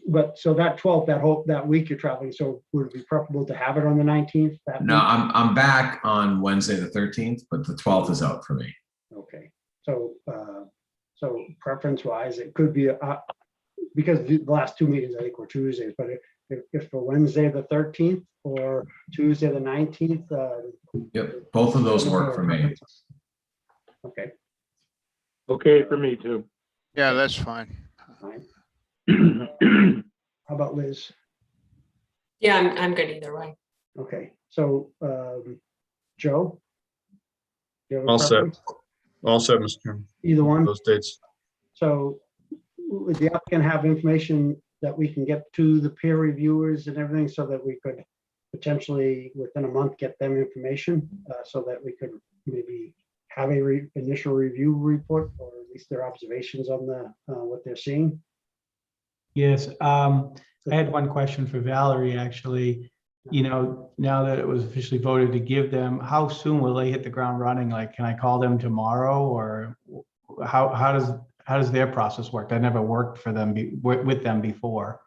But so that 12th, that week you're traveling, so would it be preferable to have it on the 19th? No, I'm back on Wednesday the 13th, but the 12th is out for me. Okay, so preference wise, it could be because the last two meetings I think were Tuesdays, but if for Wednesday the 13th or Tuesday the 19th. Yep, both of those work for me. Okay. Okay for me too. Yeah, that's fine. Fine. How about Liz? Yeah, I'm good either way. Okay, so Joe? Do you have a All set. preference? All set, Mr. Chairman. Either one? Those dates. So would the applicant have information that we can get to the peer reviewers and everything so that we could potentially within a month get them information so that we could maybe have a initial review report or at least their observations on the what they're seeing? Yes, I had one question for Valerie, actually. Now that it was officially voted to give them, how soon will they hit the ground running? Like, can I call them tomorrow, or how does their process work? I never worked for them with them before.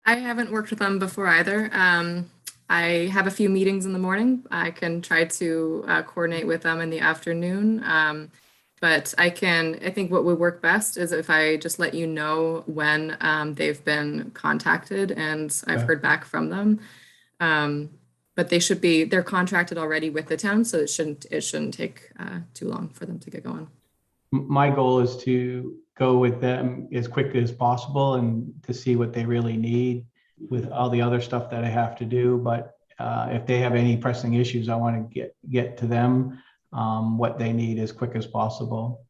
I haven't worked with them before either. I have a few meetings in the morning. I can try to coordinate with them in the afternoon. But I think what would work best is if I just let you know when they've been contacted and I've heard back from them. But they're contracted already with the town, so it shouldn't take too long for them to get going. My goal is to go with them as quickly as possible and to see what they really need with all the other stuff that I have to do. But if they have any pressing issues, I want to get to them what they need as quick as possible.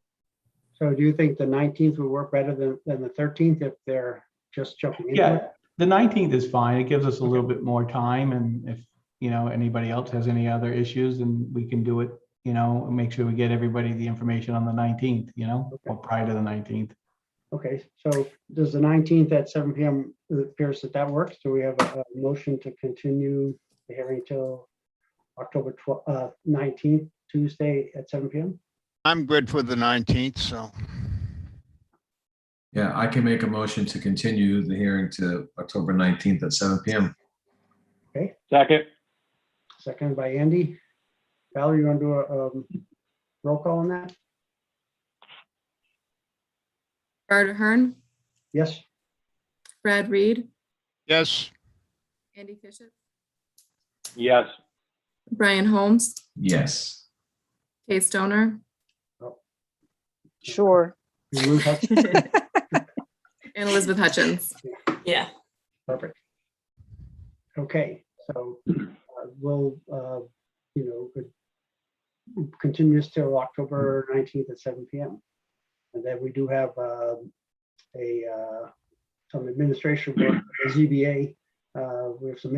So do you think the 19th would work better than the 13th if they're just jumping into Yeah, it? the 19th is fine. It gives us a little bit more time, and if anybody else has any other issues, then we can do it, make sure we get everybody the information on the 19th, or prior to the 19th. Okay, so does the 19th at 7 p.m. it appears that works? Do we have a motion to continue the hearing till October 19th, Tuesday at 7 p.m.? I'm good for the 19th, so. Yeah, I can make a motion to continue the hearing to October 19th at 7 p.m. Okay. Second. Seconded by Andy. Valerie, you want to do a roll call on that? Bart Ahern, Yes. Brad Reed, Yes. Andy Fisher, Yes. Brian Holmes, Yes. Kay Stoner, Sure. and Elizabeth Hutchins. Yeah. Perfect. Okay, so we'll continue this till October 19th at 7 p.m. And then we do have some administration work for the ZBA. We have some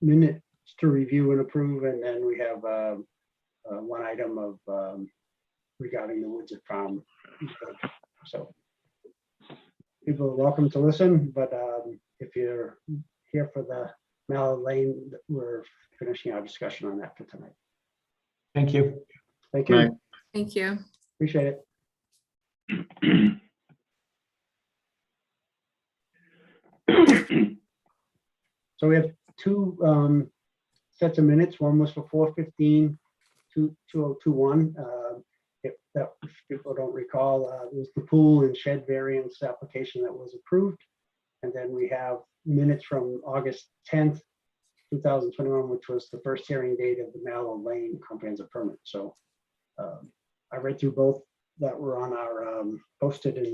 minutes to review and approve, and then we have one item of regarding the Woods at Farm. So people are welcome to listen, but if you're here for the Mallard Lane, we're finishing our discussion on that for tonight. Thank you. Thank you. Right. Thank you. Appreciate it. So we have two sets of minutes. One was for 4/15, 2021. If people don't recall, it was the pool and shed variance application that was approved. And then we have minutes from August 10th, 2021, which was the first hearing date of the Mallow Lane comprehensive permit. So I read through both that were on our posted in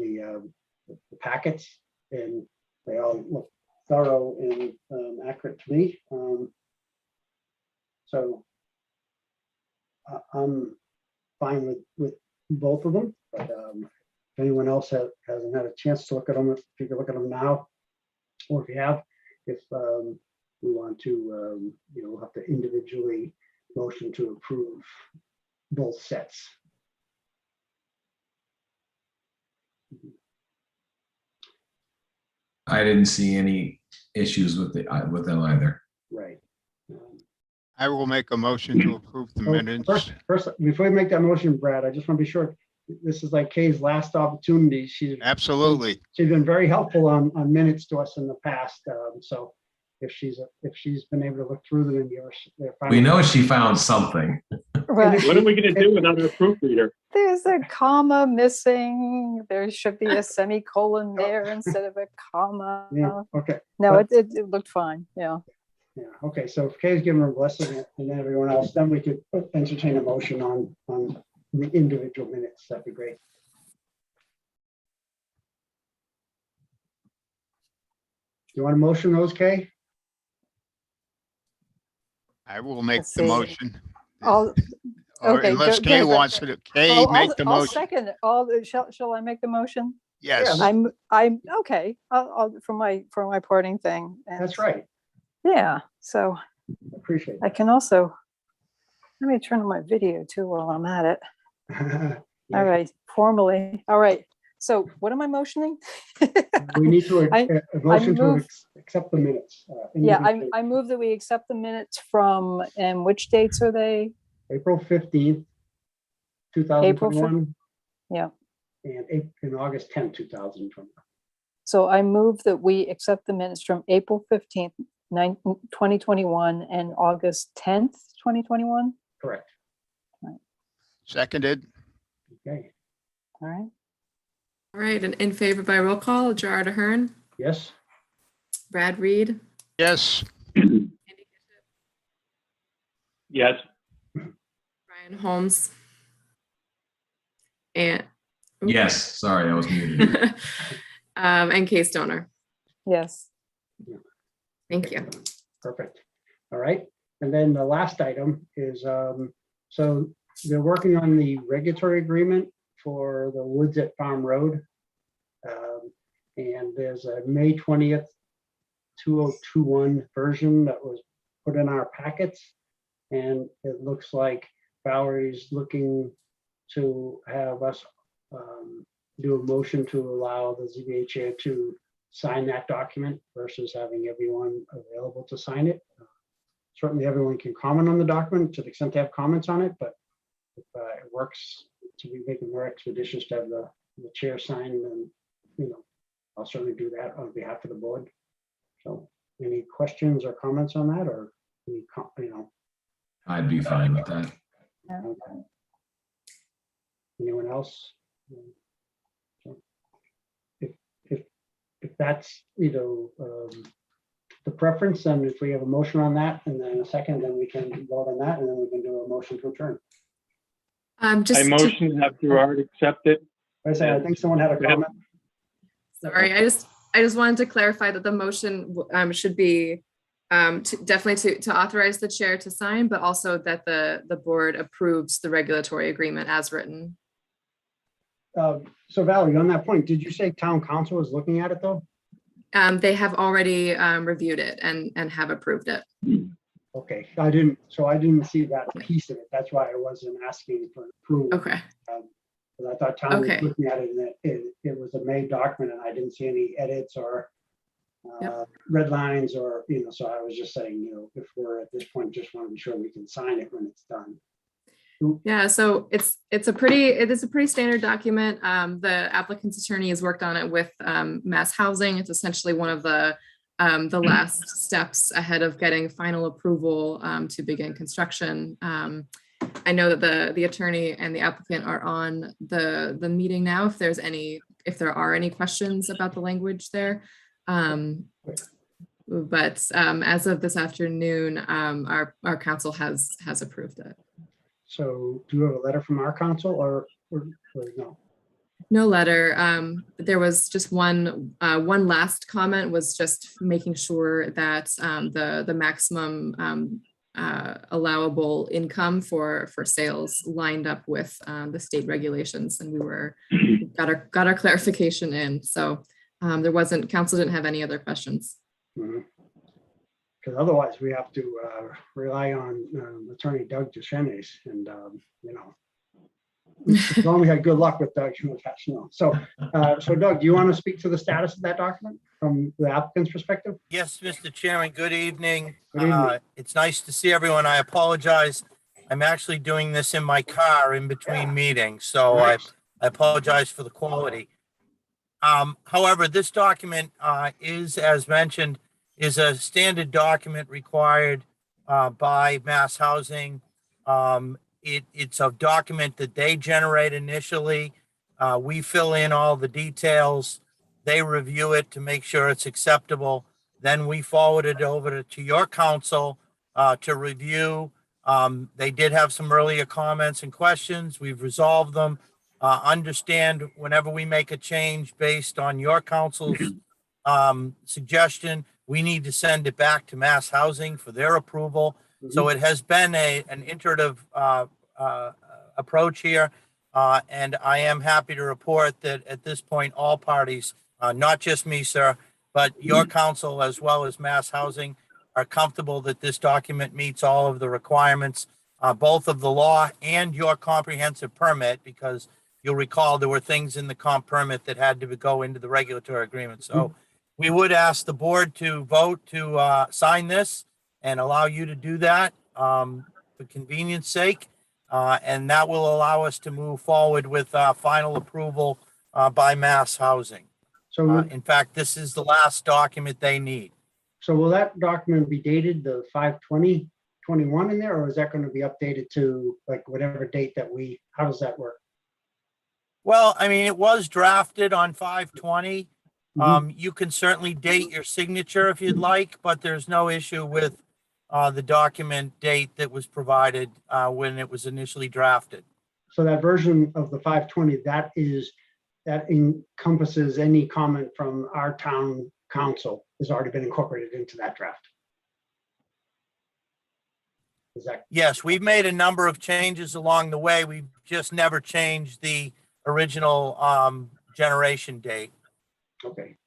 the packets, and they all look thorough and accurate to me. So I'm fine with both of them, but if anyone else hasn't had a chance to look at them, if you can look at them now, or if you have, if we want to, we'll have to individually motion to approve both sets. I didn't see any issues with them either. Right. I will make a motion to approve the minutes. First, before we make that motion, Brad, I just want to be sure this is like Kay's last opportunity. Absolutely. She's been very helpful on minutes to us in the past. So if she's been able to look through them and give us, We know she found something. Right. What are we going to do without a proofreader? There's a comma missing. There should be a semicolon there instead of a comma. Yeah. Okay. No, it looked fine. Yeah. Yeah. Okay. So if Kay's giving her a blessing and then everyone else, then we could entertain a motion on the individual minutes. That'd be great. You want to motion those, Kay? I will make Let's the see. motion. All, Or okay, unless go- Kay go- wants to, Kay, make the I'll motion. second it. Shall I make the motion? Yes. I'm okay. I'll for my parting thing. And That's right. yeah. So Appreciate I can also, let me turn on my video too while I'm at it. it. All right, formally. All right. So what am I motioning? We need to a motion to move- accept the minutes. Yeah, individually. I move that we accept the minutes from, and which dates are they? April 15th, 2021. Yeah. And August 10th, 2021. So I move that we accept the minutes from April 15th, 2021 and August 10th, 2021. Correct. Seconded. Okay. All right. All right, and in favor by roll call, Gerard Ahern, Yes. Brad Reed, Yes. Yes. Brian Holmes, and Yes, sorry, I was muted. and Kay Stoner. Yes. Thank you. Perfect. All right. And then the last item is, so they're working on the regulatory agreement for the woods at Farm Road. And there's a May 20th, 2021 version that was put in our packets. And it looks like Valerie's looking to have us do a motion to allow the ZBA chair to sign that document versus having everyone available to sign it. Certainly everyone can comment on the document to the extent they have comments on it, but if it works to be making more expeditious to have the chair sign, then, I'll certainly do that on behalf of the board. So any questions or comments on that, or, I'd be fine with that. okay. Anyone else? So if that's, the preference, then if we have a motion on that and then a second, then we can vote on that and then we can do a motion to adjourn. Just I motion to have Gerard accept it. I think someone had a comment. Sorry, I just wanted to clarify that the motion should be definitely to authorize the chair to sign, but also that the board approves the regulatory agreement as written. So Valerie, on that point, did you say town council was looking at it though? They have already reviewed it and have approved it. Okay, I didn't see that piece of it. That's why I wasn't asking for approval. Okay. But I thought town was Okay. looking at it and it was a May document and I didn't see any edits or red lines or, so I was just saying, if we're at this point, just want to be sure we can sign it when it's done. Yeah, so it is a pretty standard document. The applicant's attorney has worked on it with Mass Housing. It's essentially one of the last steps ahead of getting final approval to begin construction. I know that the attorney and the applicant are on the meeting now. If there are any questions about the language there, But as of this afternoon, our council has approved it. So do you have a letter from our council or no? No letter. There was just one last comment, was just making sure that the maximum allowable income for sales lined up with the state regulations, and we got our clarification in. So council didn't have any other questions. Because otherwise we have to rely on Attorney Doug Duchenes, and we've only had good luck with Doug in the past. So Doug, do you want to speak to the status of that document from the applicant's perspective? Yes, Mr. Chairman, good evening. Good evening. It's nice to see everyone. I apologize. I'm actually doing this in my car in between meetings, so Nice. I apologize for the quality. However, this document is, as mentioned, is a standard document required by Mass Housing. It's a document that they generate initially. We fill in all the details. They review it to make sure it's acceptable. Then we forward it over to your council to review. They did have some earlier comments and questions. We've resolved them. Understand whenever we make a change based on your council's suggestion, we need to send it back to Mass Housing for their approval. So it has been an iterative approach here. And I am happy to report that at this point, all parties, not just me, sir, but your council as well as Mass Housing are comfortable that this document meets all of the requirements, both of the law and your comprehensive permit, because you'll recall there were things in the comp permit that had to go into the regulatory agreement. So we would ask the board to vote to sign this and allow you to do that for convenience sake. And that will allow us to move forward with final approval by Mass Housing. So In fact, this is the last document they need. So will that document be dated the 5/20/21 in there, or is that going to be updated to like whatever date that how does that work? Well, I mean, it was drafted on 5/20. You can certainly date your signature if you'd like, but there's no issue with the document date that was provided when it was initially drafted. So that version of the 5/20, that encompasses any comment from our town council has already been incorporated into that draft. Is that? Yes, we've made a number of changes along the way. We've just never changed the original generation date. Okay.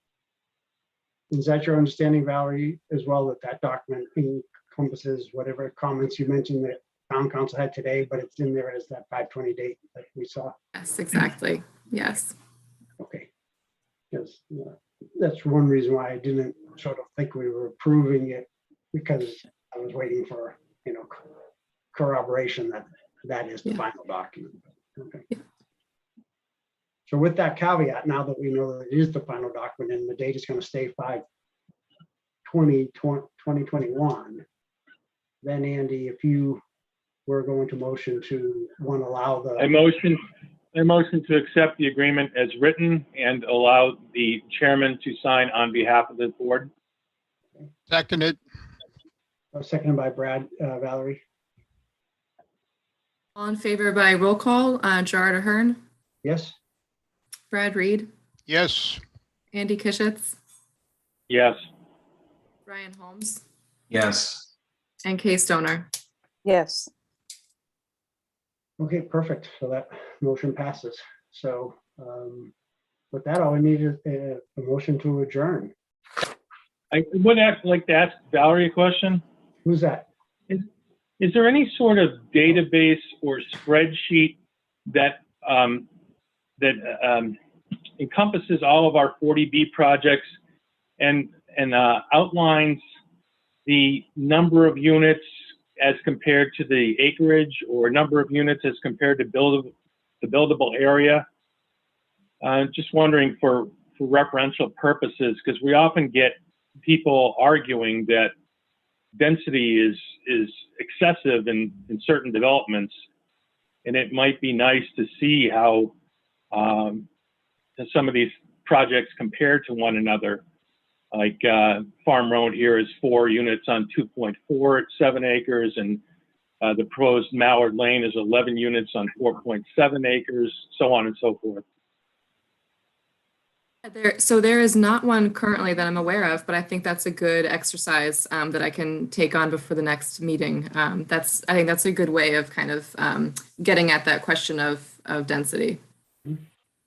Is that your understanding, Valerie, as well, that document encompasses whatever comments you mentioned that town council had today, but it's in there as that 5/20 date that we saw? Yes, exactly. Yes. Okay. Because that's one reason why I didn't sort of think we were approving it, because I was waiting for, corroboration that is the final document. Okay. So with that caveat, now that we know that it is the final document and the date is going to stay 5/20/2021, then Andy, if you were going to motion to allow the. I motion to accept the agreement as written and allow the chairman to sign on behalf of the board. Seconded. Seconded by Brad. Valerie? All in favor by roll call, Gerard Ahern, Yes? Brad Reed, Yes. Andy Kishitz, Yes. Brian Holmes, Yes. and Kay Stoner. Yes. Okay, perfect. So that motion passes. So with that, all we need is a motion to adjourn. I would like to ask Valerie a question. Who's that? Is there any sort of database or spreadsheet that encompasses all of our 40B projects and outlines the number of units as compared to the acreage, or number of units as compared to the buildable area? Just wondering for referential purposes, because we often get people arguing that density is excessive in certain developments, and it might be nice to see how some of these projects compare to one another. Like Farm Road here is 4 units on 2.4 at 7 acres, and the proposed Mallard Lane is 11 units on 4.7 acres, so on and so forth. So there is not one currently that I'm aware of, but I think that's a good exercise that I can take on before the next meeting. I think that's a good way of kind of getting at that question of density.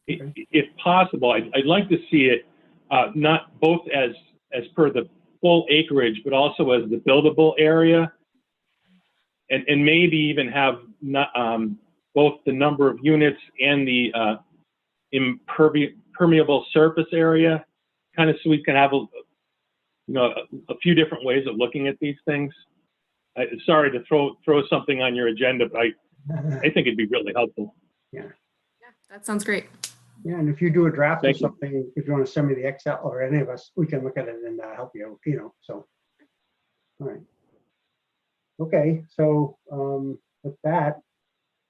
If possible, I'd like to see it not both as per the full acreage, but also as the buildable area, and maybe even have not, both the number of units and the permeable surface area, kind of, so we can have a few different ways of looking at these things. Sorry to throw something on your agenda, but I think it'd be really helpful. Yeah. Yeah, that sounds great. Yeah, and if you do a draft or Thank you. something, if you want to send me the Excel, or any of us, we can look at it and help you, so. All right. Okay, so with that,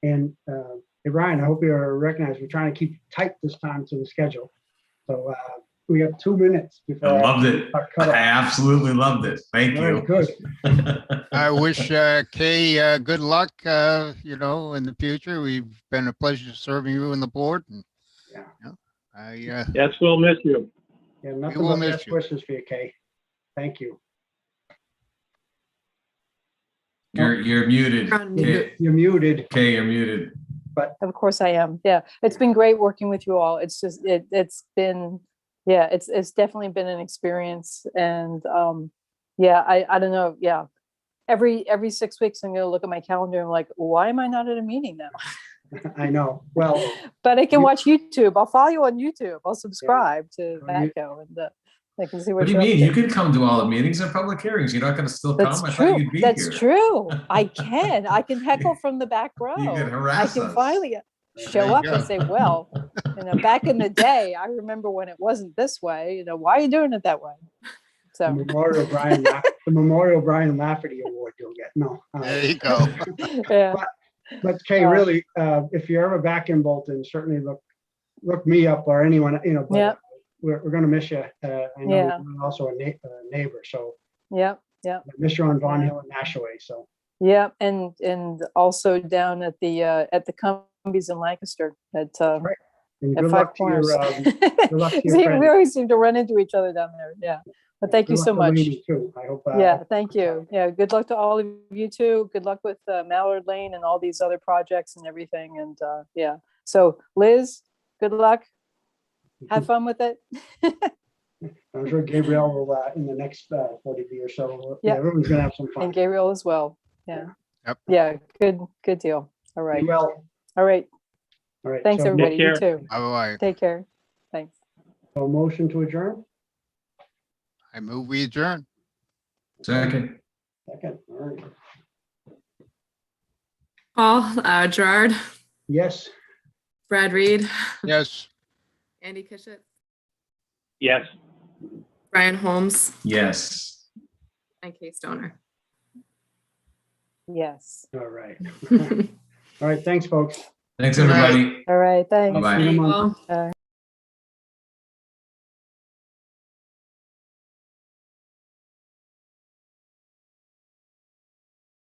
and hey, Brian, I hope you recognize we're trying to keep tight this time to the schedule. So we have 2 minutes before. I loved it. our cutoff. I absolutely loved it. Thank All you. right, good. I wish Kay good luck, in the future. We've been a pleasure serving you on the board. And, Yeah. Yes, we'll miss you. Yeah, nothing will but miss best you. wishes for you, Kay. Thank you. You're muted. You're on mute. Kay, You're muted. Kay, you're muted. Of course I am. Yeah. It's been great working with you all. It's just, it's been, yeah, it's definitely been an experience. And yeah, I don't know. Yeah. Every 6 weeks, I'm going to look at my calendar and I'm like, why am I not at a meeting now? I know. Well, But I can watch YouTube. I'll follow you on YouTube. I'll subscribe to Matco and I can see What do you you're up mean? to. You can come to all the meetings and public hearings. You're not going to still That's come? I true. thought you'd be That's here. true. I can heckle from the back row. You can I harass can us. finally show you up go. and say, well, back in the day, I remember when it wasn't this way. Why are you doing it that way? the So Memorial Brian Lafferty Award you'll get. No. There you go. yeah. But Kay, really, if you're ever back in Bolton, certainly look me up or anyone, but Yeah. we're going to miss you. I know Yeah. you're also a neighbor, so Yep. I miss you on Vaughan Hill and Nashaway. So Yeah, and also down at the Cumbies in Lancaster at and at good Five luck to your Corners. good luck to your See, friend. we always seem to run into each other down there. Yeah, but thank you Good luck so to much. Lainey, too. I hope. Yeah, thank you. Yeah, good luck to all of you too. Good luck with Mallard Lane and all these other projects and everything. And yeah, so Liz, good luck. Have fun with it. I'm sure Gabriel will in the next 40B or so. Yeah. Everyone's gonna have some fun. And Gabriel as well. Yeah. Yep. Yeah, good deal. All right. Well, All right. all right. Thanks, so everybody. You care. too. Bye-bye. Take care. Thanks. a motion to adjourn. I move we adjourn. Second. Second. All right. Paul, Gerard, Yes. Brad Reed, Yes. Andy Kishit, Yes. Brian Holmes, Yes. and Kay Stoner. Yes. All right. All right. Thanks, folks. Thanks, Good night. everybody. All right. Thanks. Bye-bye. See you in a Be month. well.